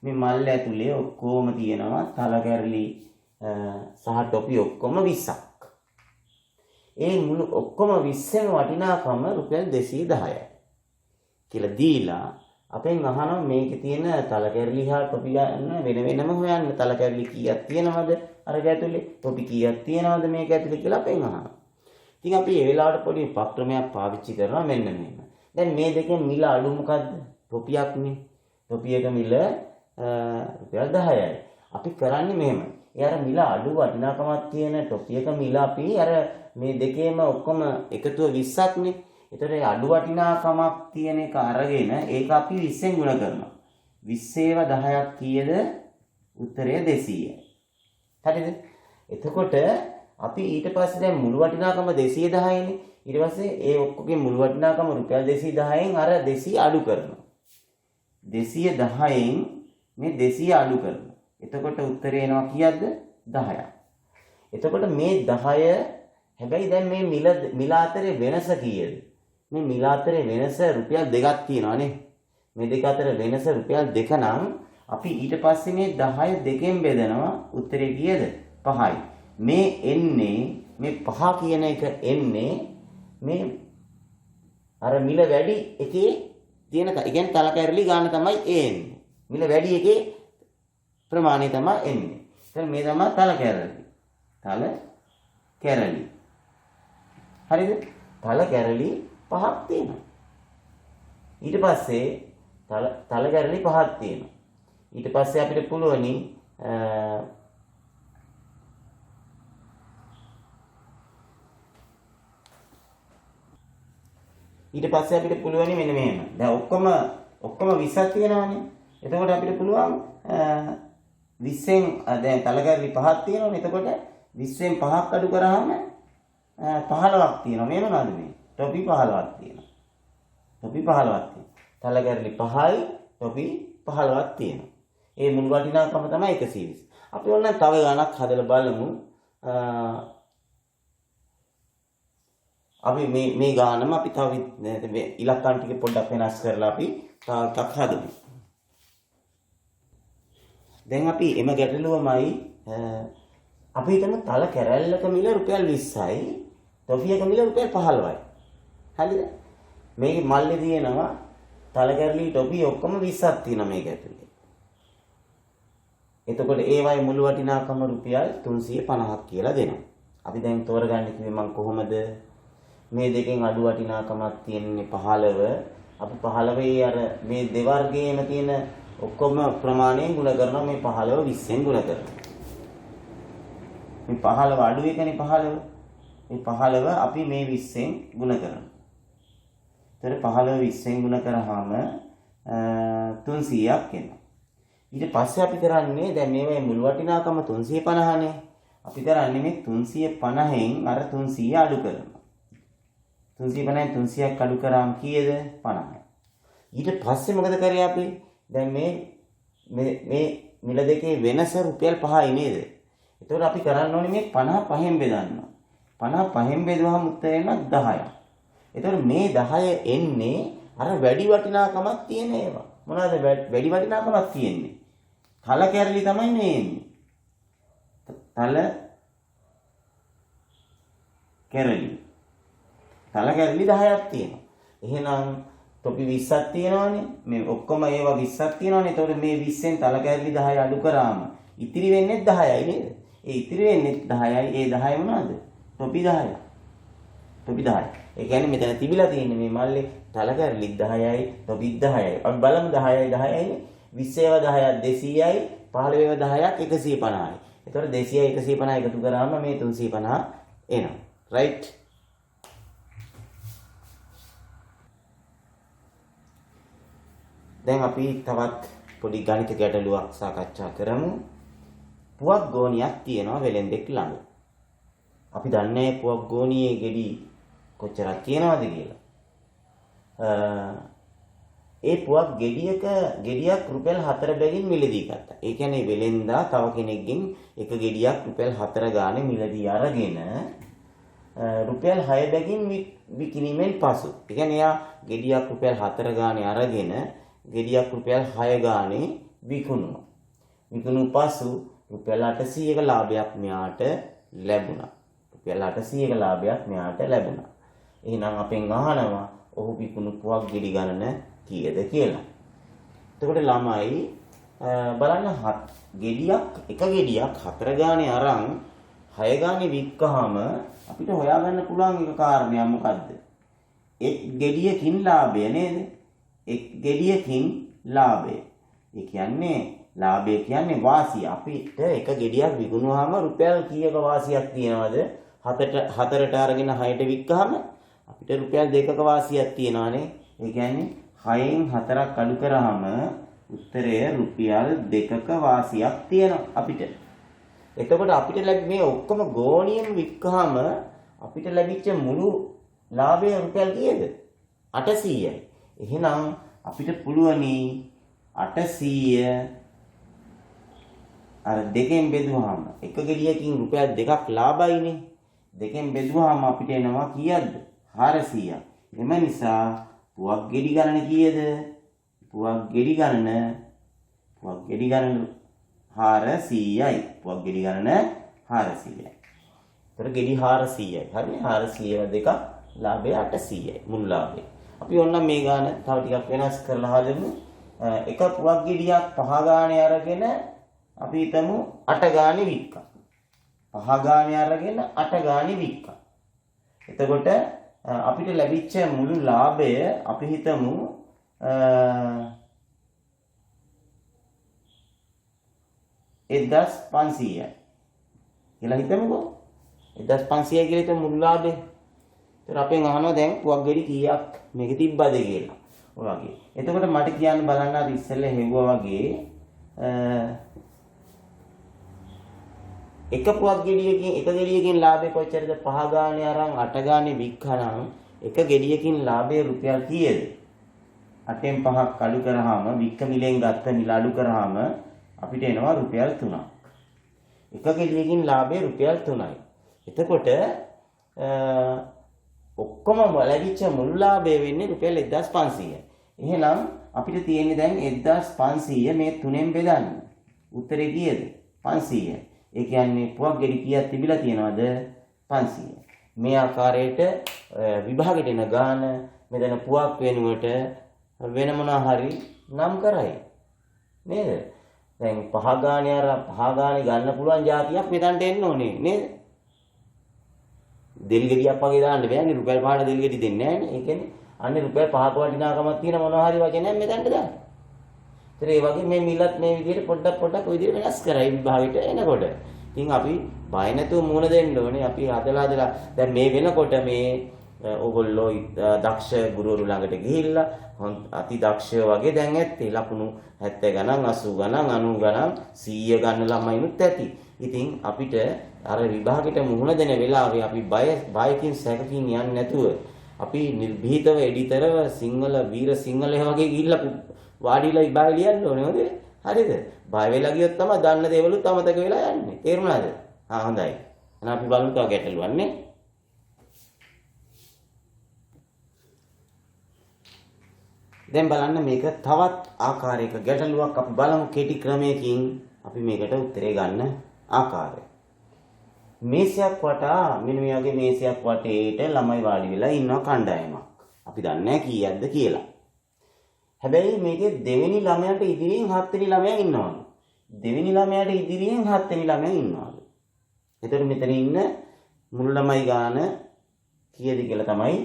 මේ මල්ල ඇතුලේ ඔක්කොම තියෙනවා තල කැරලි සහ ටොපි ඔක්කොම 20ක්. ඒ මුළු ඔක්කොම 20ම වටිනාකම රුපියල් 210යි කියලා දීලා අපෙන් අහනවා මේකේ තියෙන තල කැරලි හා ටොපි ගන්න වෙන වෙනම හොයන්න. තල කැරලි කීයක් තියෙනවද අර ඇතුලේ, ටොපි කීයක් තියෙනවද මේක ඇතුලේ කියලා අපෙන් අහනවා. ඉතින් අපි ඒ වෙලාවට පොඩි උපක්‍රමයක් පාවිච්චි කරනවා මෙන්න මෙහෙම. දැන් මේ දෙකෙන් මිල අඩු මොකද්ද? ටොපියක්නේ. ටොපියක මිල රුපියල් 10යි. අපි කරන්නේ මෙහෙම. ඒ අර මිල අඩු වටිනාකමක් තියෙන ටොපියක මිල අපි අර මේ දෙකේම ඔක්කොම එකතුව 20ක්නේ. ඒතර ඒ අඩු වටිනාකමක් තියෙන එක අරගෙන ඒක අපි 20ෙන් ගුණ කරනවා. 20 10ක් කීයද? උත්තරය 200යි. හරිද? එතකොට අපි ඊට පස්සේ දැන් මුළු වටිනාකම 210යිනේ. ඊට පස්සේ ඒ ඔක්කොගේ මුළු වටිනාකම රුපියල් 210න් අර 200 අඩු කරනවා. 210න් මේ 200 අඩු කරනවා. එතකොට උත්තරේ එනවා කීයද? 10ක්. එතකොට මේ 10 හැබැයි දැන් මේ මිල අතරේ වෙනස කීයද? මේ මිල අතරේ වෙනස රුපියල් 2ක් තියෙනවානේ. මේ දෙක අතර වෙනස රුපියල් 2 නම් අපි ඊට පස්සේ මේ 10 දෙකෙන් බෙදනවා. උත්තරේ කීයද? 5යි. මේ එන්නේ මේ 5 කියන එක එන්නේ මේ අර මිල වැඩි එකේ තියෙන ඒ කියන්නේ තල කැරලි ගන්න තමයි එන්නේ. මිල වැඩි එකේ ප්‍රමාණය තමයි එන්නේ. දැන් මේ තමයි තල කැරලි. තල කැරලි. හරිද? තල කැරලි 5ක් තියෙනවා. ඊට පස්සේ තල කැරලි 5ක් තියෙනවා. ඊට පස්සේ අපිට පුළුවනි මෙන්න මෙහෙම. දැන් ඔක්කොම 20ක් තියෙනවානේ. එතකොට අපිට පුළුවන් 20න් දැන් තල කැරලි 5ක් තියෙනවානේ. එතකොට 20න් 5ක් අඩු කරාම 15ක් තියෙනවා. මේ මොනවද මේ? ටොපි 15ක් තියෙනවා. ටොපි 15ක් තියෙනවා. තල කැරලි 5යි ටොපි 15ක් තියෙනවා. ඒ මුල් වටිනාකම තමයි 120. අපි ඕනනම් තව ගණක් හදලා බලමු. අපි මේ ගානම අපි තව ඉලක්කම් ටික පොඩ්ඩක් වෙනස් කරලා අපි තාක් හදමු. දැන් අපි එම ගැටලුවමයි අපි හිතමු තල කැරැල්ලක මිල රුපියල් 20යි, ටොෆියක මිල රුපියල් 15යි. හරිද? මේක මල්ලේ තියෙනවා තල කැරලි ටොපි ඔක්කොම 20ක් තියෙනවා මේක ඇතුලේ. එතකොට ඒ වගේ මුළු වටිනාකම රුපියල් 350ක් කියලා දෙනවා. අපි දැන් තෝරගන්න කිව්වේ මම කොහොමද? මේ දෙකෙන් අඩු වටිනාකමක් තියෙන්නේ 15. අපි 15 අර මේ දෙවර්ගයේම තියෙන ඔක්කොම ප්‍රමාණයෙන් ගුණ කරනවා. මේ 15 20ෙන් ගුණ කරනවා. මේ 15 අඩු එකනේ 15. මේ 15 අපි මේ 20ෙන් ගුණ කරනවා. ඒතර 15 20ෙන් ගුණ කරාම 300ක් එනවා. ඊට පස්සේ අපි කරන්නේ දැන් මේවේ මුළු වටිනාකම 350නේ. අපි කරන්නේ මේ 350න් අර 300 අඩු කරනවා. 350න් 300ක් අඩු කරාම කීයද? 50යි. ඊට පස්සේ මොකද කරේ අපි? දැන් මේ මිල දෙකේ වෙනස රුපියල් 5යි නේද? ඒතකොට අපි කරන්න ඕනේ මේ 50 5න් බෙදන්න. 50 5න් බෙදුවහම උත්තරේ එනවා 10ක්. ඒතකොට මේ 10 එන්නේ අර වැඩි වටිනාකමක් තියෙන ඒවා. මොනවාද වැඩි වටිනාකමක් තියෙන්නේ? තල කැරලි තමයි මේ එන්නේ. තල කැරලි 10ක් තියෙනවා. එහෙනම් ටොපි 20ක් තියෙනවානේ. මේ ඔක්කොම ඒවා 20ක් තියෙනවානේ. ඒතකොට මේ 20ෙන් තල කැරලි 10 අඩු කරාම ඉතිරි වෙන්නේ 10යි නේද? ඒ ඉතිරි වෙන්නේ 10යි. ඒ 10 මොනවද? ටොපි 10යි. ටොපි 10යි. ඒ කියන්නේ මෙතන තිබිලා තියෙන්නේ මේ මල්ලේ තල කැරලි 10යි, ටොපි 10යි. අපි බලමු 10යි 10යි 20 10ක් 200යි, 15 10ක් 150යි. ඒතකොට 200යි 150 එකතු කරාම මේ 350 එනවා. රයිට්? දැන් අපි තවත් පොඩි ගණිත ගැටලුවක් සාකච්ඡා කරමු. පුවක් ගෝණියක් තියෙනවා වෙලෙන්දෙක් ළඟ. අපි දන්නේ පුවක් ගෝණියේ ගෙඩි කොච්චරක් තියෙනවද කියලා. ඒ පුවක් ගෙඩියක් රුපියල් 4 බැගින් මිලදී ගත්තා. ඒ කියන්නේ වෙලෙන්දා තව කෙනෙක්ගෙන් එක ගෙඩියක් රුපියල් 4 ගානේ මිලදී අරගෙන රුපියල් 6 බැගින් විකිණීමෙන් පසු. ඒ කියන්නේ එයා ගෙඩියක් රුපියල් 4 ගානේ අරගෙන ගෙඩියක් රුපියල් 6 ගානේ විකුණුවා. විකුණු පසු රුපියල් 800ක ලාභයක් මෙයාට ලැබුණා. රුපියල් 800ක ලාභයක් මෙයාට ලැබුණා. එහෙනම් අපෙන් අහනවා ඔහු විකුණු පුවක් ගෙඩි ගණන කීයද කියලා. එතකොට ළමයි බලන්න එක ගෙඩියක් 4 ගානේ අරන් 6 ගානේ වික්කහම අපිට හොයාගන්න පුළුවන් එක කාරණයක් මොකද්ද? එක් ගෙඩියකින් ලාභය නේද? එක් ගෙඩියකින් ලාභය. ඒ කියන්නේ ලාභය කියන්නේ වාසිය. අපිට එක ගෙඩියක් විකුණුවාම රුපියල් කීයක වාසියක් තියෙනවද? 4ට අරගෙන 6ට වික්කහම අපිට රුපියල් 2ක වාසියක් තියෙනවානේ. ඒ කියන්නේ 6න් 4ක් අඩු කරාම උත්තරය රුපියල් 2ක වාසියක් තියෙනවා අපිට. එතකොට අපිට මේ ඔක්කොම ගෝණියම වික්කහම අපිට ලැබිච්ච මුළු ලාභය රුපියල් කීයද? 800යි. එහෙනම් අපිට පුළුවනි 800 අර දෙකෙන් බෙදුවාම එක ගෙඩියකින් රුපියල් 2ක් ලාභයිනේ. දෙකෙන් බෙදුවාම අපිට එනවා කීයද? 400ක්. එම නිසා පුවක් ගෙඩි ගණන කීයද? පුවක් ගෙඩි ගණන 400යි. පුවක් ගෙඩි ගණන 400යි. ඒතර ගෙඩි 400යි. හරිනේ 400 දෙක ලාභය 800යි. මුල් ලාභය. අපි ඔන්න මේ ගාන තව ටිකක් වෙනස් කරලා හදමු. එක පුවක් ගෙඩියක් 5 ගානේ අරගෙන අපි හිතමු 8 ගානේ වික්කා. 5 ගානේ අරගෙන 8 ගානේ වික්කා. එතකොට අපිට ලැබිච්ච මුළු ලාභය අපි හිතමු 1500යි කියලා හිතමුකෝ. 1500 කියලා හිතමු මුළු ලාභය. ඒතර අපෙන් අහනවා දැන් පුවක් ගෙඩි කීයක් මේකේ තිබ්බද කියලා. ඔය වගේ. එතකොට මට කියන්න බලන්න අර ඉස්සෙල්ලා හෙව්වා වගේ එක පුවක් ගෙඩියකින් ලාභය කොච්චරද? 5 ගානේ අරන් 8 ගානේ වික්කනම් එක ගෙඩියකින් ලාභය රුපියල් කීයද? 8න් 5ක් අඩු කරාම වික්ක මිලෙන් ගත්ත මිල අඩු කරාම අපිට එනවා රුපියල් 3ක්. එක ගෙඩියකින් ලාභය රුපියල් 3යි. එතකොට ඔක්කොම ලැබිච්ච මුළු ලාභය වෙන්නේ රුපියල් 1500යි. එහෙනම් අපිට තියෙන්නේ දැන් 1500 මේ 3ෙන් බෙදන්න. උත්තරේ කීයද? 500යි. ඒ කියන්නේ පුවක් ගෙඩි කීයක් තිබිලා තියෙනවද? 500. මේ ආකාරයට විභාගෙට එන ගාන මෙතන පුවක් වෙනුවට වෙන මොනවා හරි නම් කරයි. නේද? දැන් 5 ගානේ අර 5 ගානේ ගන්න පුළුවන් જાතියක් මෙතනට එන්න ඕනේ නේද? දෙල් ගෙඩියක් වගේ දාන්න බෑනේ. රුපියල් 5ට දෙල් ගෙඩි දෙන්නේ නැහැනේ. ඒ කියන්නේ අන්නේ රුපියල් 5ක වටිනාකමක් තියෙන මොනවා හරි වචනයක් මෙතනට දාන්න. ඒතර ඒ වගේ මේ මිලත් මේ විදිහට පොඩ්ඩක් ඔය විදිහට වෙනස් කරයි විභාගෙට එනකොට. ඉතින් අපි බය නැතුව මුහුණ දෙන්න ඕනේ. අපි හදලා දැන් මේ වෙනකොට මේ ඕගොල්ලෝ දක්ෂ ගුරුවරු ළඟට ගිහිල්ලා අති දක්ෂය වගේ දැන් ඇත්තේ ලකුණු 70 ගණන් 80 ගණන් 90 ගණන් 100 ගන්න ළමයිනුත් ඇති. ඉතින් අපිට අර විභාගෙට මුහුණ දෙන වෙලාවේ අපි බයකින් සැකකින් යන්නේ නැතුව අපි නිර්භීතව එඩිතරව සිංහල වීර සිංහල වගේ ගිහිල්ලා වාඩිලා විභාගෙ ලියන්න ඕනේ නේද? හරිද? බය වෙලා ගියොත් තමයි දන්න දේවලුත් අමතක වෙලා යන්නේ. තේරුණාද? හොඳයි. එහෙනම් අපි බලමු තව ගැටලුවක් නේ. දැන් බලන්න මේක තවත් ආකාරයක ගැටලුවක් අපි බලමු කෙටි ක්‍රමයකින් අපි මේකට උත්තරේ ගන්න ආකාරය. මේසයක් වටා මෙන්න මේ වගේ මේසයක් වටේට ළමයි වාඩි වෙලා ඉන්නවා කණ්ඩායමක්. අපි දන්නේ නැහැ කීයක්ද කියලා. හැබැයි මේකේ දෙවෙනි ළමයාට ඉදිරියෙන් 7 වෙනි ළමයා ඉන්නවලු. දෙවෙනි ළමයාට ඉදිරියෙන් 7 වෙනි ළමයා ඉන්නවලු. එතකොට මෙතන ඉන්න මුළු ළමයි ගාන කීයද කියලා තමයි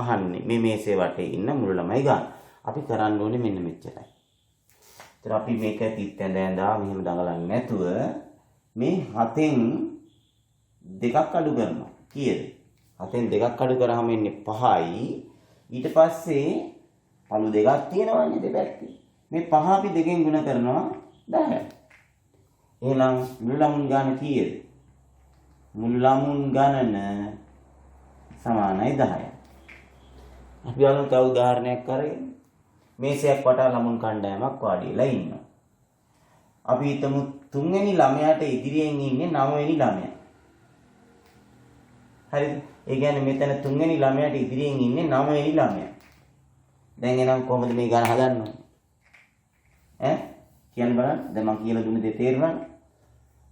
අහන්නේ. මේ මේසේ වටේ ඉන්න මුළු ළමයි ගාන. අපි කරන්න ඕනේ මෙන්න මෙච්චරයි. ඒතර අපි මේක තිත්ැඳ ඇඳා මෙහෙම දඟලන්නේ නැතුව මේ 7න් 2ක් අඩු කරනවා. කීයද? 7න් 2ක් අඩු කරාම එන්නේ 5යි. ඊට පස්සේ පළු දෙකක් තියෙනවානේ දෙපැත්තේ. මේ 5 අපි 2කින් ගුණ කරනවා 10යි. එහෙනම් මුළු ළමුන් ගාන කීයද? මුළු ළමුන් ගණන සමානයි 10යි. අපි අලුත් තව උදාහරණයක් කරගෙන මේසයක් වටා ළමුන් කණ්ඩායමක් වාඩි වෙලා ඉන්නවා. අපි හිතමු 3 වෙනි ළමයාට ඉදිරියෙන් ඉන්නේ 9 වෙනි ළමයා. හරිද? ඒ කියන්නේ මෙතන 3 වෙනි ළමයාට ඉදිරියෙන් ඉන්නේ 9 වෙනි ළමයා. දැන් එනම් කොහොමද මේ ගණන හදන්නේ? ඈ කියන්න බලන්න. දැන් මම කියලා දුන්න දේ තේරුණාද?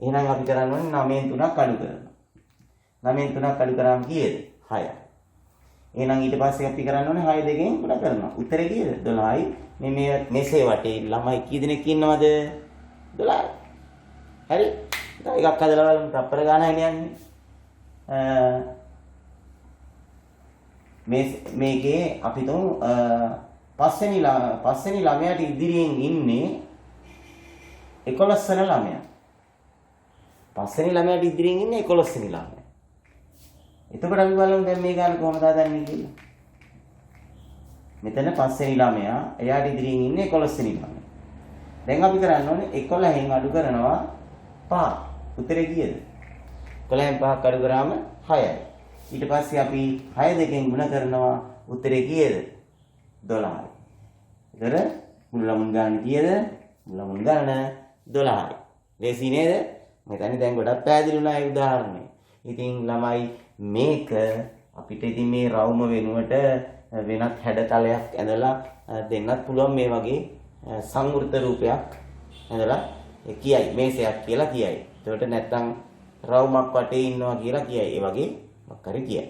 එහෙනම් අපි කරන්න ඕනේ 9න් 3ක් අඩු කරනවා. 9න් 3ක් අඩු කරාම කීයද? 6යි. එහෙනම් ඊට පස්සේ අපි කරන්න ඕනේ 6 දෙකෙන් ගුණ කරනවා. උත්තරේ කීයද? 12යි. මේ මෙසේ වටේ ළමයි කී දෙනෙක් ඉන්නවද? 12යි. හරි. දැන් එකක් හදලා බලමු. තප්පර ගානයි යන්නේ. මේකේ අපි තුමු පස්වෙනි ළමයාට ඉදිරියෙන් ඉන්නේ 11 වෙනි ළමයා. පස්වෙනි ළමයාට ඉදිරියෙන් ඉන්නේ 11 වෙනි ළමයා. එතකොට අපි බලමු දැන් මේ ගාන කොහොමද හදන්නේ කියලා. මෙතන පස්වෙනි ළමයා එයාට ඉදිරියෙන් ඉන්නේ 11 වෙනි ළමයා. දැන් අපි කරන්න ඕනේ 11න් අඩු කරනවා 5. උත්තරේ කීයද? 11න් 5ක් අඩු කරාම 6යි. ඊට පස්සේ අපි 6 දෙකෙන් ගුණ කරනවා. උත්තරේ කීයද? 12යි. ඒතර මුළු ළමුන් ගන්න කීයද? මුළු ළමුන් ගන්න 12යි. ලේසි නේද? මම හිතන්නේ දැන් ගොඩක් පැහැදිලි වුණා ඒ උදාහරණය. ඉතින් ළමයි මේක අපිට ඉතින් මේ රවුම වෙනුවට වෙනත් හැඩතලයක් ඇඳලා දෙන්නත් පුළුවන් මේ වගේ සංවෘත රූපයක් ඇඳලා කියයි මේසයක් කියලා කියයි. ඒකට නැත්තම් රවුමක් වටේ ඉන්නවා කියලා කියයි. ඒ වගේ මොකක් හරි කියයි.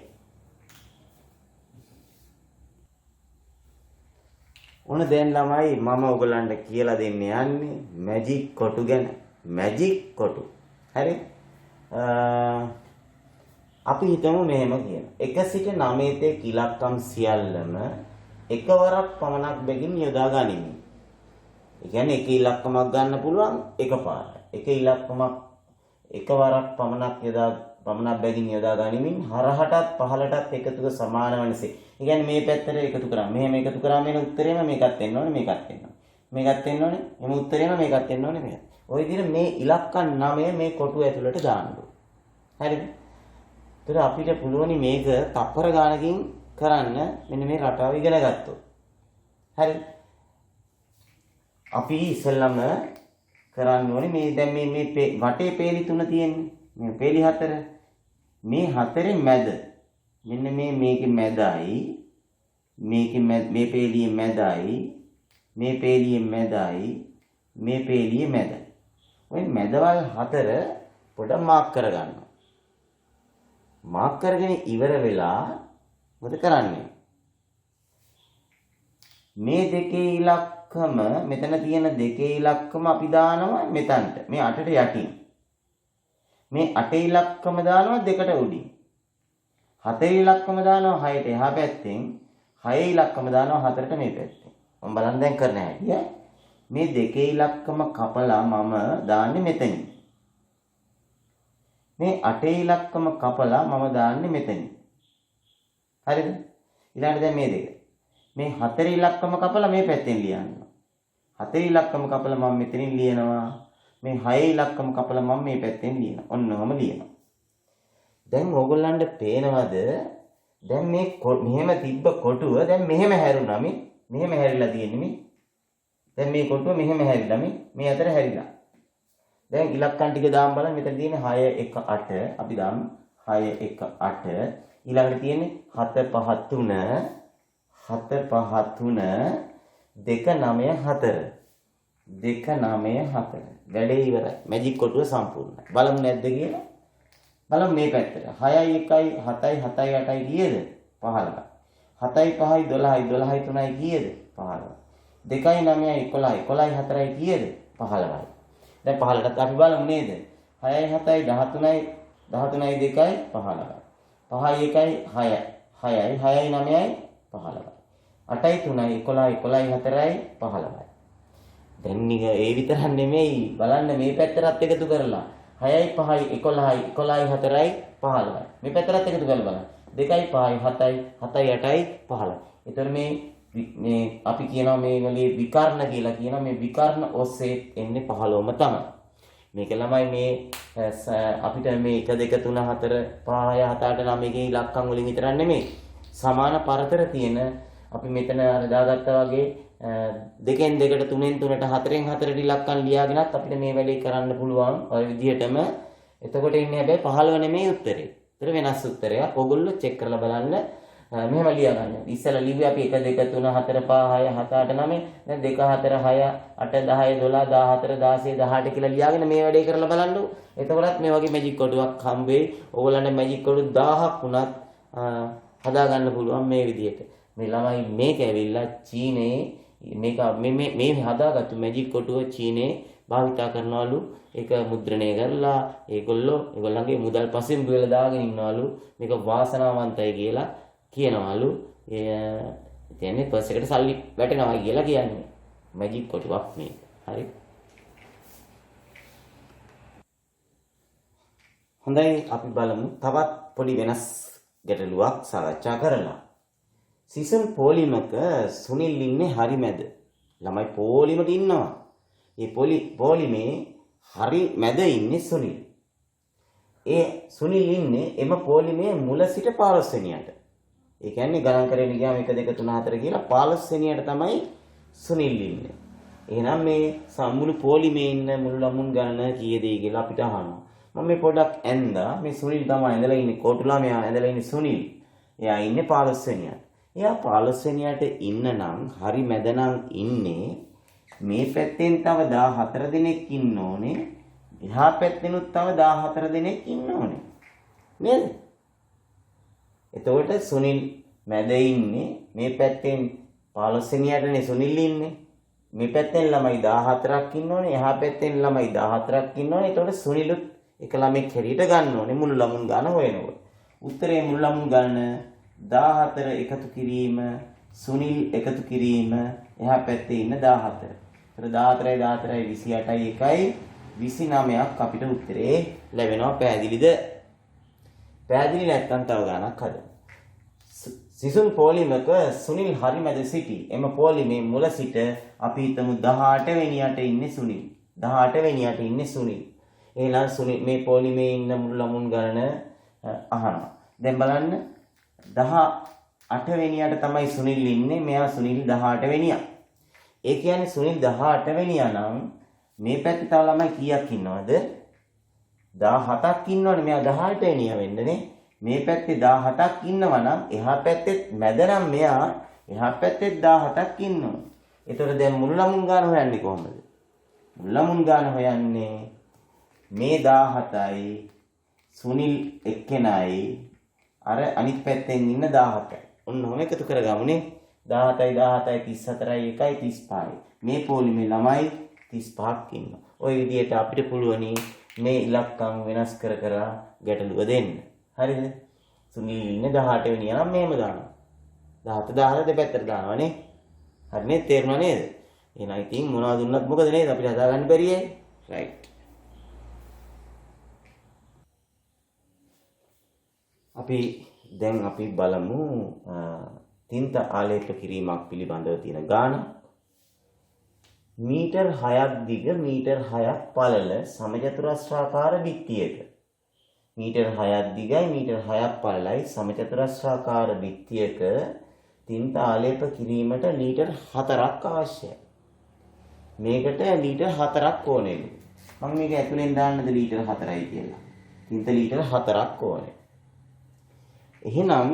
ඕන දැන් ළමයි මම ඔයගලන්ට කියලා දෙන්න යන්නේ මැජික් කොටු ගැන. මැජික් කොටු. හරි? අපි හිතමු මෙහෙම කියන. 1 සිට 9 තෙක් ඉලක්කම් සියල්ලම එකවරක් පමණක් බැගින් යොදා ගනිමි. ඒ කියන්නේ එක ඉලක්කමක් ගන්න පුළුවන් එකපාරට. එක ඉලක්කමක් එකවරක් පමණක් බැගින් යොදා ගනිමින් හරහටත් පහලටත් එකතුව සමාන වනසේ. ඒ කියන්නේ මේ පැත්තට එකතු කරා. මෙහෙම එකතු කරාම එන උත්තරේම මේකත් එන්න ඕනේ මේකත් එන්න ඕනේ. මේකත් එන්න ඕනේ. එම උත්තරේම මේකත් එන්න ඕනේ මේක. ඔය විදිහට මේ ඉලක්කම් 9 මේ කොටුව ඇතුළට දාන්න ඕනේ. හරිද? ඒතර අපිට පුළුවනි මේක තප්පර ගානකින් කරන්න මෙන්න මේ රටාව ඉගෙන ගත්තොත්. හරි. අපි ඉස්සෙල්ලම කරන්න ඕනේ මේ දැන් මේ වටේ පේලි 3 තියෙන්නේ. මේ පේලි 4. මේ 4 මැද. මෙන්න මේකේ මැදයි මේ පේලියේ මැදයි මේ පේලියේ මැදයි මේ පේලියේ මැදයි. ඔය මැදවල් 4 පොඩ මාක් කරගන්න. මාක් කරගෙන ඉවර වෙලා මොකද කරන්නේ? මේ දෙකේ ඉලක්කම මෙතන තියෙන දෙකේ ඉලක්කම අපි දානවා මෙතනට. මේ 8ට යටින්. මේ 8 ඉලක්කම දානවා 2ට උඩින්. 4 ඉලක්කම දානවා 6ට එහා පැත්තෙන්. 6 ඉලක්කම දානවා 4ට මේ පැත්තෙන්. මම බලන්න දැන් කරන්න හැටි. මේ දෙකේ ඉලක්කම කපලා මම දාන්නේ මෙතනින්. මේ 8 ඉලක්කම කපලා මම දාන්නේ මෙතනින්. හරිද? ඊළඟට දැන් මේ දෙක. මේ 4 ඉලක්කම කපලා මේ පැත්තෙන් ලියනවා. 4 ඉලක්කම කපලා මම මෙතනින් ලියනවා. මේ 6 ඉලක්කම කපලා මම මේ පැත්තෙන් ලියනවා. ඔන්නෝම ලියනවා. දැන් ඕගොල්ලන්ට පේනවද? දැන් මේ මෙහෙම තිබ්බ කොටුව දැන් මෙහෙම හැරුණා මේ. මෙහෙම හැරිලා තියෙන්නේ මේ. දැන් මේ කොටුව මෙහෙම හැරිලා මේ අතර හැරිලා. දැන් ඉලක්කම් ටික දාන්න බලන්න මෙතන තියෙන්නේ 6 1 8 අපි දාමු 6 1 8 ඊළඟට තියෙන්නේ 7 5 3 7 5 3 2 9 4 2 9 4 වැඩේ ඉවරයි මැජික් කොටුව සම්පූර්ණයි බලමු නැද්ද කියලා බලමු මේ පැත්තට 6යි 1යි 7යි 7යි 8යි කීයද 15යි 7යි 5යි 12යි 12යි 3යි කීයද 15යි 2යි 9යි 11යි 11යි 4යි කීයද 15යි දැන් 15ටත් අපි බලමු නේද 6යි 7යි 13යි 13යි 2යි 15යි 5යි 1යි 6යි 6යි 6යි 9යි 15යි 8යි 3යි 11යි 11යි 4යි 15යි දැන් නික ඒ විතරක් නෙමෙයි බලන්න මේ පැත්තටත් එකතු කරලා 6යි 5යි 11යි 11යි 4යි 15යි මේ පැත්තටත් එකතු කරලා බලන්න 2යි 5යි 7යි 7යි 8යි 15යි ඒතර මේ අපි කියනවා මේ වගේ විකර්ණ කියලා කියනවා මේ විකර්ණ ඔස්සේ එන්නේ 15ම තමයි මේක ළමයි මේ අපිට මේ 1 2 3 4 5 6 7 8 9 එකේ ඉලක්කම් වලින් විතරක් නෙමෙයි සමාන පරතර තියෙන අපි මෙතන අර දාගත්තා වගේ දෙකෙන් දෙකට තුනෙන් තුනට හතරෙන් හතරට ඉලක්කම් ලියාගෙනත් අපිට මේ වැඩේ කරන්න පුළුවන් ඔය විදිහටම එතකොට ඉන්නේ හැබැයි 15 නෙමෙයි උත්තරේ. ඒතර වෙනස් උත්තරයක්. ඔයගොල්ලෝ චෙක් කරලා බලන්න. මෙහෙම ලියා ගන්න. ඉස්සෙල්ලා ලිව්වේ අපි 1 2 3 4 5 6 7 8 9. දැන් 2 4 6 8 10 12 14 16 18 කියලා ලියාගෙන මේ වැඩේ කරලා බලන්නකො. එතකොටත් මේ වගේ මැජික් කොටුවක් හම්බ වෙයි. ඕගොල්ලන්ට මැජික් කොටු 1000ක් වුණත් හදා ගන්න පුළුවන් මේ විදිහට. මේ ළමයි මේක ඇවිල්ලා චීනේ මේක මේ හදාගත්තු මැජික් කොටුව චීනේ භාවිතා කරනවලු. ඒක මුද්‍රණය කරලා ඒගොල්ලන්ගේ මුදල් පස්සෙන් බෙල දාගෙන ඉන්නවලු. මේක වාසනාවන්තයි කියලා කියනවලු. කියන්නේ පර්ස් එකට සල්ලි වැටෙනවා කියලා කියන්නේ. මැජික් කොටුවක් මේක. හරි. හොඳයි අපි බලමු තවත් පොඩි වෙනස් ගැටලුවක් සාකච්ඡා කරලා. සිසන් පොලිමක සුනිල් ඉන්නේ හරි මැද. ළමයි පොලිමට ඉන්නවා. ඒ පොලිමේ හරි මැද ඉන්නේ සුනිල්. ඒ සුනිල් ඉන්නේ එම පොලිමේ මුල සිට 15 වෙනියට. ඒ කියන්නේ ගණන් කරගෙන ගියාම 1 2 3 4 කියලා 15 වෙනියට තමයි සුනිල් ඉන්නේ. එහෙනම් මේ සම්මුළු පොලිමේ ඉන්න මුළු ළමුන් ගණන කීයද කියලා අපිට අහනවා. මම මේ පොඩක් ඇඳා මේ සුනිල් තමයි ඇඳලා ඉන්නේ. කොටුලා මෙයා ඇඳලා ඉන්නේ සුනිල්. එයා ඉන්නේ 15 වෙනියට. එයා 15 වෙනියට ඉන්න නම් හරි මැද නම් ඉන්නේ මේ පැත්තෙන් තව 14 දෙනෙක් ඉන්න ඕනේ. එහා පැත්තෙනුත් තව 14 දෙනෙක් ඉන්න ඕනේ. නේද? එතකොට සුනිල් මැද ඉන්නේ මේ පැත්තෙන් 15 වෙනියටනේ සුනිල් ඉන්නේ. මේ පැත්තෙන් ළමයි 14ක් ඉන්න ඕනේ. එහා පැත්තෙන් ළමයි 14ක් ඉන්න ඕනේ. එතකොට සුනිලුත් එක ළමෙක් හැටියට ගන්න ඕනේ මුළු ළමුන් ගන්න හොයනකොට. උත්තරේ මුළු ළමුන් ගන්න 14 එකතු කිරීම සුනිල් එකතු කිරීම එහා පැත්තේ ඉන්න 14. ඒතර 14යි 14යි 28යි 1යි 29ක් අපිට උත්තරේ ලැබෙනවා. පැහැදිලිද? පැහැදිලි නැත්නම් තව ගානක් හදන්න. සිසුන් පොලිමක සුනිල් හරි මැද සිටි. එම පොලිමේ මුල සිට අපි හිතමු 18 වෙනියට ඉන්නේ සුනිල්. 18 වෙනියට ඉන්නේ සුනිල්. එහෙනම් සුනිල් මේ පොලිමේ ඉන්න මුළු ළමුන් ගණන අහනවා. දැන් බලන්න 18 වෙනියට තමයි සුනිල් ඉන්නේ. මෙයා සුනිල් 18 වෙනියා. ඒ කියන්නේ සුනිල් 18 වෙනියා නම් මේ පැත්තේ තව ළමයි කීයක් ඉන්නවද? 17ක් ඉන්නවනේ. මෙයා 18 වෙනියා වෙන්නනේ. මේ පැත්තේ 17ක් ඉන්නවා නම් එහා පැත්තේ මැද නම් මෙයා එහා පැත්තේ 17ක් ඉන්නවා. ඒතකොට දැන් මුළු ළමුන් ගාන හොයන්නේ කොහොමද? මුළු ළමුන් ගාන හොයන්නේ මේ 17යි සුනිල් එක්කෙනයි අර අනිත් පැත්තෙන් ඉන්න 17යි. ඔන්න ඔහොම එකතු කරගමුනේ. 17යි 17යි 34යි 1යි 35යි. මේ පොලිමේ ළමයි 35ක් ඉන්නවා. ওই විදිහට අපිට පුළුවනි මේ ඉලක්කම් වෙනස් කර කර ගැටලුව දෙන්න. හරිද? සුනිල් ඉන්නේ 18 වෙනියා නම් මෙහෙම දානවා. 17 18 දෙපැත්තට දානවානේ. හරිනේ? තේරුණා නේද? එහෙනම් ඉතින් මොනවද දුන්නත් මොකද නේද අපිට හදාගන්න බැරියයි. රයිට්. අපි බලමු තින්ත ආලේප කිරීමක් පිළිබඳව තියෙන ගාන. මීටර් 6ක් දිග මීටර් 6ක් පළල සමචතුරස්‍රාකාර බිත්තියක. මීටර් 6ක් දිගයි මීටර් 6ක් පළලයි සමචතුරස්‍රාකාර බිත්තියක තින්ත ආලේප කිරීමට ලීටර් 4ක් අවශ්‍යයි. මේකට ලීටර් 4ක් ඕනෙලු. මම මේක ඇතුලෙන් දාන්නද ලීටර් 4යි කියලා. තින්ත ලීටර් 4ක් ඕනේ. එහෙනම්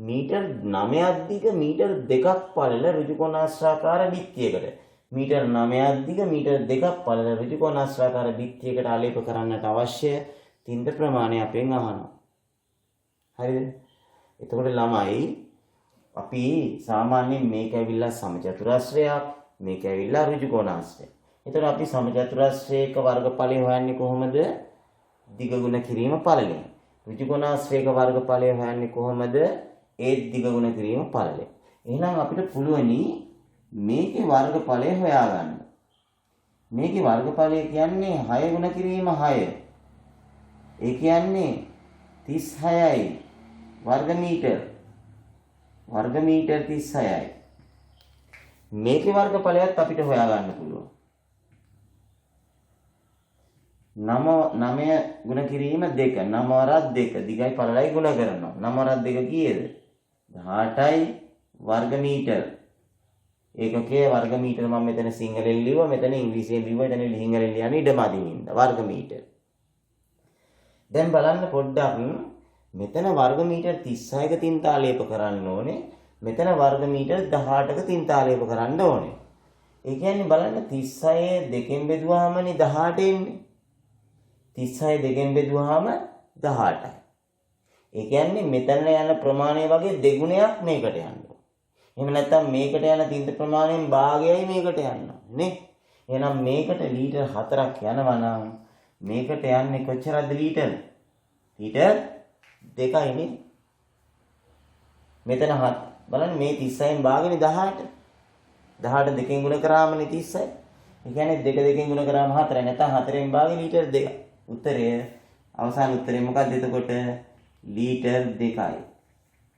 මීටර් 9ක් දිග මීටර් 2ක් පළල ඍජුකෝණාශ්‍රාකාර බිත්තියකට මීටර් 9ක් දිග මීටර් 2ක් පළල ඍජුකෝණාශ්‍රාකාර බිත්තියකට ආලේප කරන්නට අවශ්‍ය තින්ත ප්‍රමාණය අපෙන් අහනවා. හරිද? එතකොට ළමයි අපි සාමාන්‍යයෙන් මේක ඇවිල්ලා සමචතුරස්‍රයක් මේක ඇවිල්ලා ඍජුකෝණාශ්‍රය. එතකොට අපි සමචතුරස්‍රයක වර්ගඵලය හොයන්නේ කොහොමද? දිග ගුණ කිරීම පළලෙන්. ඍජුකෝණාශ්‍රයක වර්ගඵලය හොයන්නේ කොහොමද? ඒ දිග ගුණ කිරීම පළලෙන්. එහෙනම් අපිට පුළුවනි මේකේ වර්ගඵලය හොයාගන්න. මේකේ වර්ගඵලය කියන්නේ 6 ගුණ කිරීම 6. ඒ කියන්නේ 36යි වර්ග මීටර. වර්ග මීටර 36යි. මේකේ වර්ගඵලයත් අපිට හොයාගන්න පුළුවන්. 9 ගුණ කිරීම 2. 9 වරක් 2. දිගයි පළලයි ගුණ කරනවා. 9 වරක් 2 කීයද? 18යි වර්ග මීටර. ඒකකයේ වර්ග මීටර මම මෙතන සිංහලෙන් ලිව්වා, මෙතන ඉංග්‍රීසියෙන් ලිව්වා, එතන සිංහලෙන් ලියන්නේ ඉඩ මදින් ඉඳ වර්ග මීටර. දැන් බලන්න පොඩ්ඩක් මෙතන වර්ග මීටර් 36ක තින්තාලේප කරන්න ඕනේ. මෙතන වර්ග මීටර් 18ක තින්තාලේප කරන්න ඕනේ. ඒ කියන්නේ බලන්න 36 දෙකෙන් බෙදුවාමනේ 18 එන්නේ. 36 දෙකෙන් බෙදුවාම 18යි. ඒ කියන්නේ මෙතන යන ප්‍රමාණය වගේ දෙගුණයක් මේකට යනවා. එහෙම නැත්නම් මේකට යන තින්ත ප්‍රමාණයෙන් භාගයයි මේකට යනවා නේ. එහෙනම් මේකට ලීටර් 4ක් යනවා නම් මේකට යන්නේ කොච්චරද ලීටර්? ලීටර් 2යිනේ. මෙතන බලන්න මේ 36න් භාගනේ 18. 18 දෙකෙන් ගුණ කරාමනේ 36. ඒ කියන්නේ 2 දෙකෙන් ගුණ කරාම 4යි. නැත්නම් 4න් භාගේ ලීටර් 2යි. උත්තරය අවසාන උත්තරේ මොකක්ද එතකොට? ලීටර් 2යි.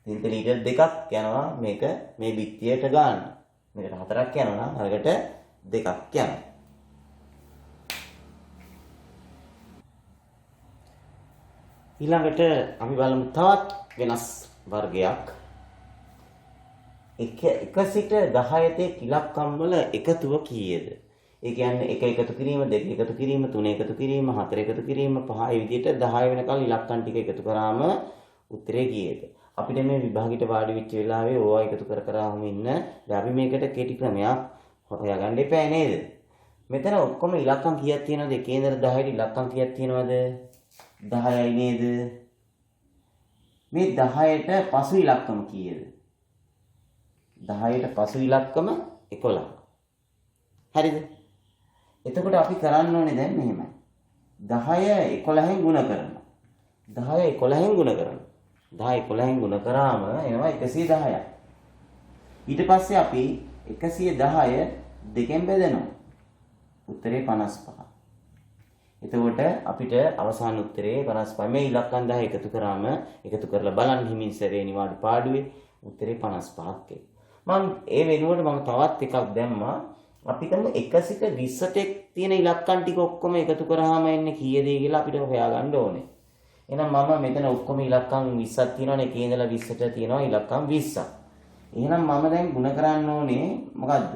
තින්ත ලීටර් 2ක් යනවා මේක මේ බිත්තියට ගන්න. මේකට 4ක් යනවා නම් අරකට 2ක් යනවා. ඊළඟට අපි බලමු තවත් වෙනස් වර්ගයක්. එක සිට 10 තෙක් ඉලක්කම් වල එකතුව කීයද? ඒ කියන්නේ 1 එකතු කිරීම, 2 එකතු කිරීම, 3 එකතු කිරීම, 4 එකතු කිරීම, 5 ඒ විදිහට 10 වෙනකල් ඉලක්කම් ටික එකතු කරාම උත්තරේ කීයද? අපිට මේ විභාගෙට වාඩි වෙච්ච වෙලාවේ ඕවා එකතු කරාම ඉන්න. දැන් අපි මේකට කෙටි ක්‍රමයක් හොයාගන්න එපා නේද? මෙතන ඔක්කොම ඉලක්කම් කීයක් තියෙනවද? එකේ ඉඳලා 10ට ඉලක්කම් කීයක් තියෙනවද? 10යි නේද? මේ 10ට පසු ඉලක්කම කීයද? 10ට පසු ඉලක්කම 11. හරිද? එතකොට අපි කරන්න ඕනේ දැන් මෙහෙමයි. 10 11න් ගුණ කරනවා. 10 11න් ගුණ කරනවා. 10 11න් ගුණ කරාම එනවා 110ක්. ඊට පස්සේ අපි 110 දෙකෙන් බෙදනවා. උත්තරේ 55. එතකොට අපිට අවසාන උත්තරේ 55. මේ ඉලක්කම් 10 එකතු කරාම එකතු කරලා බලන්න හිමින් සැරේ නිවාඩු පාඩුවේ උත්තරේ 55ක් එයි. මම ඒ වෙනුවට මම තවත් එකක් දැම්මා. අපි කරමු 1 සිට 20ට තියෙන ඉලක්කම් ටික ඔක්කොම එකතු කරාම එන්නේ කීයද කියලා අපිට හොයාගන්න ඕනේ. එහෙනම් මම මෙතන ඔක්කොම ඉලක්කම් 20ක් තියෙනවානේ. එකේ ඉඳලා 20ට තියෙනවා ඉලක්කම් 20ක්. එහෙනම් මම දැන් ගුණ කරන්න ඕනේ මොකද්ද?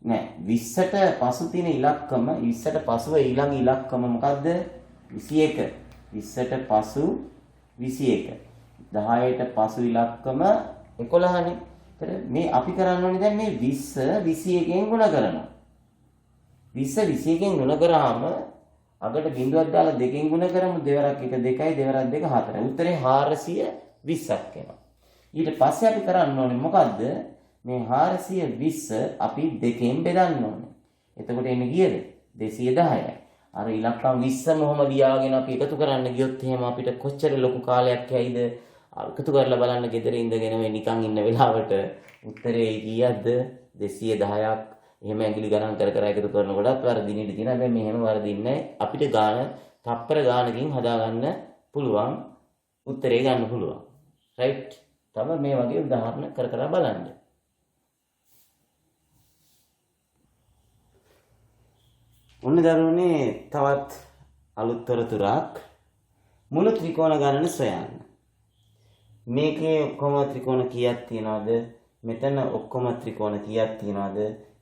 නෑ 20ට පසු තියෙන ඉලක්කම 20ට පසුව ඊළඟ ඉලක්කම මොකද්ද? 21. 20ට පසු 21. 10ට පසු ඉලක්කම 11නේ. මේ අපි කරන්න ඕනේ දැන් මේ 20 21න් ගුණ කරනවා. 20 21න් ගුණ කරාම අගට බිඳුවක් දාලා දෙකෙන් ගුණ කරමු. දෙවරක් 1 2යි දෙවරක් 2 4යි. උත්තරේ 420ක් එනවා. ඊට පස්සේ අපි කරන්න ඕනේ මොකද්ද? මේ 420 අපි දෙකෙන් බෙදන්න ඕනේ. එතකොට එන්නේ කීයද? 210යි. අර ඉලක්කම් 20 මොහොම ලියාගෙන අපි එකතු කරන්න ගියොත් එහෙම අපිට කොච්චර ලොකු කාලයක් යයිද? එකතු කරලා බලන්න ගෙදර ඉඳගෙන මේ නිකන් ඉන්න වෙලාවට උත්තරේ කීයක්ද? 210ක්. එහෙම ඇඟිලි ගණන් කර කර එකතු කරනකොටත් වර්ධින ඉඳී තියෙනවා. හැබැයි මෙහෙම වර්ධින්නේ අපිට ගාන තප්පර ගානකින් හදාගන්න පුළුවන් උත්තරේ ගන්න පුළුවන්. රයිට්? තව මේ වගේ උදාහරණ කර කර බලන්න. ඔන්න දරුවනේ තවත් අලුත් තොරතුරක්. මුළු ත්‍රිකෝණ ගණන සොයන්න. මේකේ ඔක්කොම ත්‍රිකෝණ කීයක් තියෙනවද? මෙතන ඔක්කොම ත්‍රිකෝණ කීයක් තියෙනවද?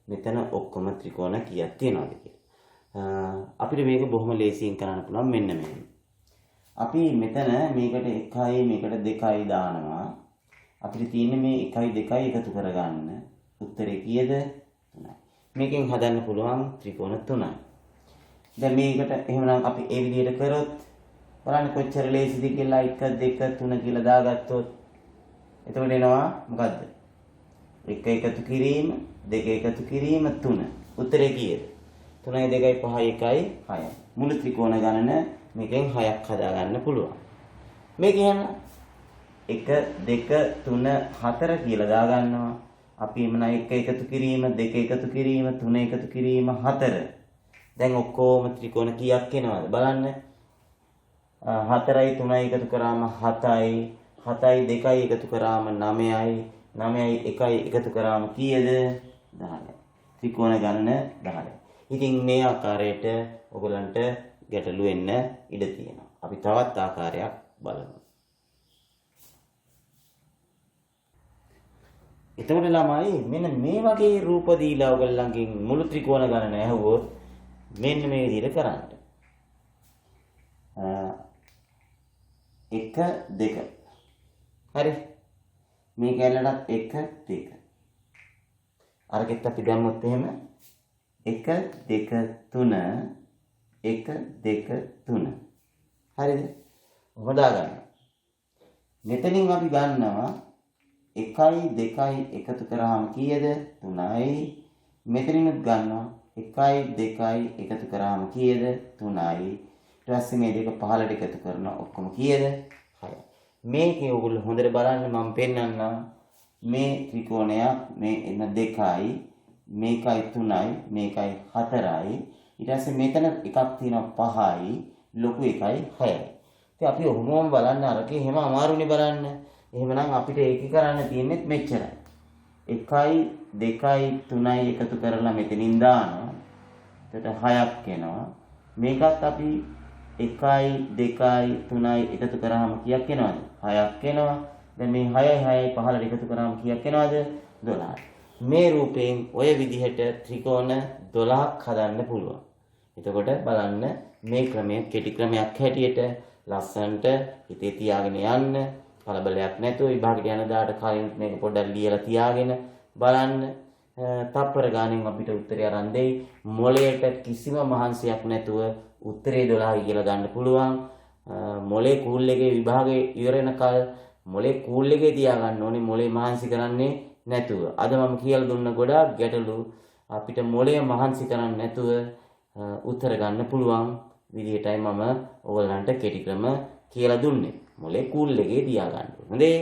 මෙතන ඔක්කොම ත්‍රිකෝණ කීයක් තියෙනවද කියලා. අපිට මේක බොහොම ලේසියෙන් කරන්න පුළුවන් මෙන්න මෙහෙම. අපි මෙතන මේකට 1යි මේකට 2යි දානවා. අපිට තියෙන්නේ මේ 1යි 2යි එකතු කරගන්න. උත්තරේ කීයද? 3යි. මේකෙන් හදන්න පුළුවන් ත්‍රිකෝණ 3යි. දැන් මේකට එහෙමනම් අපි ඒ විදිහට කරොත් බලන්න කොච්චර ලේසිද කියලා 1 2 3 කියලා දාගත්තොත් එතකොට එනවා මොකද්ද? 1 එකතු කිරීම 2 එකතු කිරීම 3. උත්තරේ කීයද? 3යි 2යි 5යි 1යි 6යි. මුළු ත්‍රිකෝණ ගණන මේකෙන් 6ක් හදාගන්න පුළුවන්. මේක එහෙම 1 2 3 4 කියලා දාගන්නවා. අපි එමන 1 එකතු කිරීම 2 එකතු කිරීම 3 එකතු කිරීම 4. දැන් ඔක්කොම ත්‍රිකෝණ කීයක් එනවද බලන්න. 4යි 3යි එකතු කරාම 7යි 7යි 2යි එකතු කරාම 9යි 9යි 1යි එකතු කරාම කීයද? 10යි. ත්‍රිකෝණ ගණන 10යි. ඉතින් මේ ආකාරයට ඔයගලන්ට ගැටලු වෙන්න ඉඩ තියෙනවා. අපි තවත් ආකාරයක් බලමු. එතකොට ළමයි මෙන්න මේ වගේ රූප දීලා ඔයගලන්ගෙන් මුළු ත්‍රිකෝණ ගණන ඇහුවොත් මෙන්න මේ විදිහට කරන්න. 1 2 හරි මේ කැලලටත් 1 2 අරගෙත් අපි දැම්මොත් එහෙම 1 2 3 1 2 3 හරිද හොදා ගන්න මෙතනින් අපි ගන්නවා 1 2 එකතු කරාම කීයද 3යි මෙතනිනුත් ගන්නවා 1 2 එකතු කරාම කීයද 3යි ඊට පස්සේ මේ දෙක 15ට එකතු කරනවා ඔක්කොම කීයද 6යි මේකේ ඔයගොල්ලෝ හොඳට බලන්න මම පෙන්නන්නම් මේ ත්‍රිකෝණයක් මේ එන 2යි මේකයි 3යි මේකයි 4යි ඊට පස්සේ මෙතන එකක් තියෙනවා 5යි ලොකු එකයි 6යි ඉතින් අපි ඔහොමම බලන්න අරකේ එහෙම අමාරුනේ බලන්න එහෙමනම් අපිට ඒක කරන්න තියෙන්නේ මෙච්චරයි 1යි 2යි 3යි එකතු කරලා මෙතනින් දානවා එතකොට 6ක් එනවා මේකත් අපි 1යි 2යි 3යි එකතු කරාම කීයක් එනවද 6ක් එනවා දැන් මේ 6යි 6යි 15ට එකතු කරාම කීයක් එනවද 12යි මේ රූපයෙන් ඔය විදිහට ත්‍රිකෝණ 12ක් හදන්න පුළුවන් එතකොට බලන්න මේ ක්‍රමය කෙටි ක්‍රමයක් හැටියට ලස්සන්ට හිතේ තියාගෙන යන්න කලබලයක් නැතුව විභාගයට යන දාට කලින් මේක පොඩ්ඩක් ලියලා තියාගෙන බලන්න තප්පර ගානෙන් අපිට උත්තරය අරන් දෙයි මොළයට කිසිම මහන්සියක් නැතුව උත්තරේ 12 කියලා ගන්න පුළුවන් මොළේ කූල් එකේ විභාගේ ඉවර වෙනකල් මොළේ කූල් එකේ තියා ගන්න ඕනේ මොළේ මහන්සි කරන්නේ නැතුව අද මම කියලා දුන්න ගොඩාක් ගැටලු අපිට මොළේ මහන්සි කරන්නේ නැතුව උත්තර ගන්න පුළුවන් විදිහටයි මම ඔයගලන්ට කෙටි ක්‍රම කියලා දුන්නේ මොලේ කූල් එකේ තියා ගන්න ඕනේ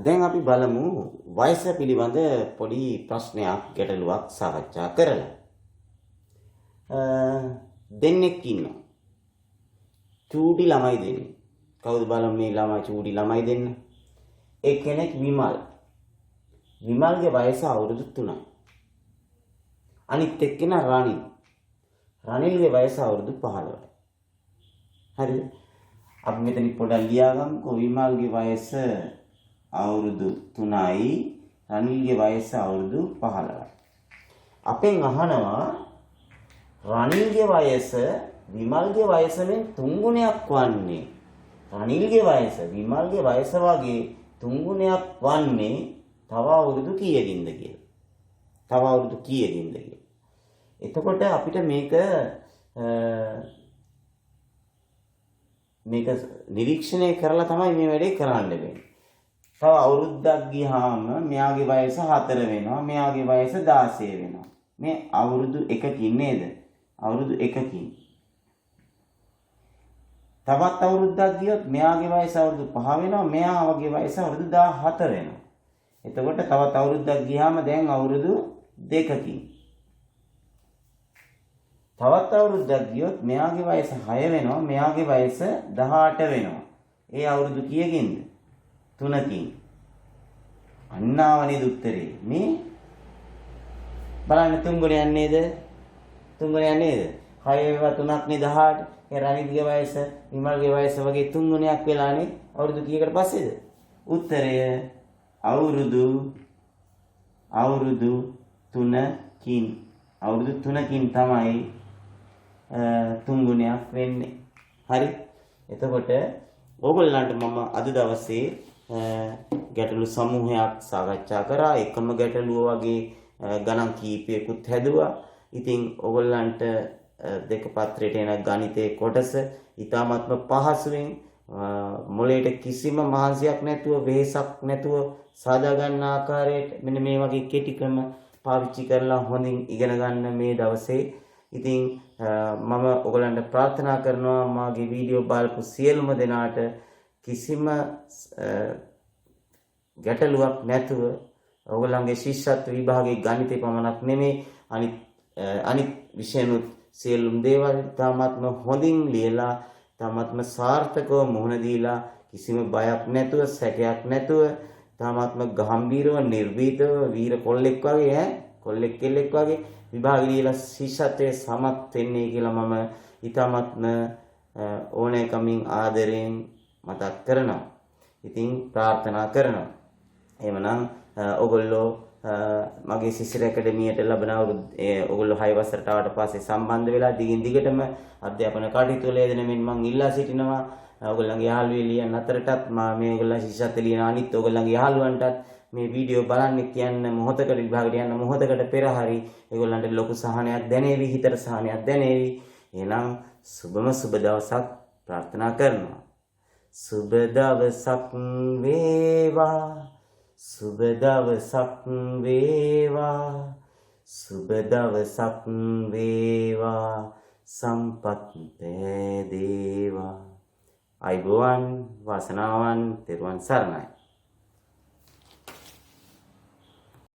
දැන් අපි බලමු වයස පිළිබඳ පොඩි ප්‍රශ්නයක් ගැටලුවක් සාකච්ඡා කරලා දෙන්නෙක් ඉන්නවා චූටි ළමයි දෙන්නේ කවුද බලමු මේ ළමයි චූටි ළමයි දෙන්න එක්කෙනෙක් විමල්ගේ වයස අවුරුදු 3යි අනිත් එක්කෙනා රනිල්ගේ වයස අවුරුදු 15යි. හරිද? අපි මෙතන පොඩ්ඩක් ලියාගමුකෝ විමල්ගේ වයස අවුරුදු 3යි රනිල්ගේ වයස අවුරුදු 15යි. අපෙන් අහනවා රනිල්ගේ වයස විමල්ගේ වයසෙන් 3 ගුණයක් වන්නේ රනිල්ගේ වයස විමල්ගේ වයස වගේ 3 ගුණයක් වන්නේ තව අවුරුදු කීයකින්ද කියලා. තව අවුරුදු කීයකින්ද කියලා. එතකොට අපිට මේක නිරීක්ෂණය කරලා තමයි මේ වැඩේ කරන්න වෙන්නේ. තව අවුරුද්දක් ගියාම මෙයාගේ වයස 4 වෙනවා, මෙයාගේ වයස 16 වෙනවා. මේ අවුරුදු එකකින් නේද? අවුරුදු එකකින්. තවත් අවුරුද්දක් ගියොත් මෙයාගේ වයස අවුරුදු 5 වෙනවා, මෙයාගේ වයස අවුරුදු 14 වෙනවා. එතකොට තවත් අවුරුද්දක් ගියාම දැන් අවුරුදු 2කින්. තවත් අවුරුද්දක් ගියොත් මෙයාගේ වයස 6 වෙනවා, මෙයාගේ වයස 18 වෙනවා. ඒ අවුරුදු කීයකින්ද? 3කින්. අන්නාවනේ උත්තරේ. මේ බලන්න 3 ගුණයක් නේද? 3 ගුණයක් නේද? 6 වේවා 3ක් නේ 18. ඒ රනිල්ගේ වයස, විමල්ගේ වයස වගේ 3 ගුණයක් වෙලානේ අවුරුදු කීයකට පස්සේද? උත්තරය අවුරුදු 3කින්. අවුරුදු 3කින් තමයි 3 ගුණයක් වෙන්නේ. හරි? එතකොට ඕගොල්ලන්ට මම අද දවසේ ගැටලු සමූහයක් සාකච්ඡා කරා. එකම ගැටලුව වගේ ගණන් කීපයකුත් හැදුවා. ඉතින් ඕගොල්ලන්ට දෙක පත්‍රයට එන ගණිතයේ කොටස ඊටාත්ම පහසුවෙන් මොළයට කිසිම මහන්සියක් නැතුව වෙහසක් නැතුව සාදා ගන්න ආකාරයට මෙන්න මේ වගේ කෙටි ක්‍රම පාවිච්චි කරලා හොඳින් ඉගෙන ගන්න මේ දවසේ. ඉතින් මම ඔයගලන්ට ප්‍රාර්ථනා කරනවා මාගේ වීඩියෝ බලපු සියලුම දෙනාට කිසිම ගැටලුවක් නැතුව ඔයගලන්ගේ ශිෂ්‍යත්ව විභාගයේ ගණිතේ පමණක් නෙමෙයි අනිත් විෂයනුත් සියලුම දේවල් තාමත්ම හොඳින් ලියලා තාමත්ම සාර්ථකව මුහුණ දීලා කිසිම බයක් නැතුව සැකයක් නැතුව තාමත්ම ගැඹීරව නිර්භීතව වීර කොල්ලෙක් වගේ කොල්ලෙක් කෙල්ලෙක් වගේ විභාග ලියලා ශිෂ්‍යත්වයේ සමත් වෙන්නේ කියලා මම ඊටාත්ම ඕනෑකමින් ආදරෙන් මතක් කරනවා. ඉතින් ප්‍රාර්ථනා කරනවා. එහෙමනම් ඔයගොල්ලෝ මගේ සිසිර ඇකඩමියට ලබන ඔයගොල්ලෝ 6 වසරට ආවට පස්සේ සම්බන්ධ වෙලා දිගින් දිගටම අධ්‍යාපන කටයුතු වල යෙදෙන මම ඉල්ලා සිටිනවා. ඔයගොල්ලන්ගේ යාළුවෝ ලියන අතරටත් මම මේ ඔයගොල්ලන් ශිෂ්‍යත්ව ලියන අනිත් ඔයගොල්ලන්ගේ යාළුවන්ටත් මේ වීඩියෝ බලන්න කියන්න මොහොතකට විභාගයට යන්න මොහොතකට පෙර හරි ඒගොල්ලන්ට ලොකු සහනයක් දැනේවි, හිතට සහනයක් දැනේවි. එහෙනම් සුබ දවසක් ප්‍රාර්ථනා කරනවා. සුබ දවසක් වේවා, සුබ දවසක් වේවා, සුබ දවසක් වේවා, සම්පත් පෑදේවා. අයිබෝවන්, වාසනාවන්, තෙරුවන් සරණයි.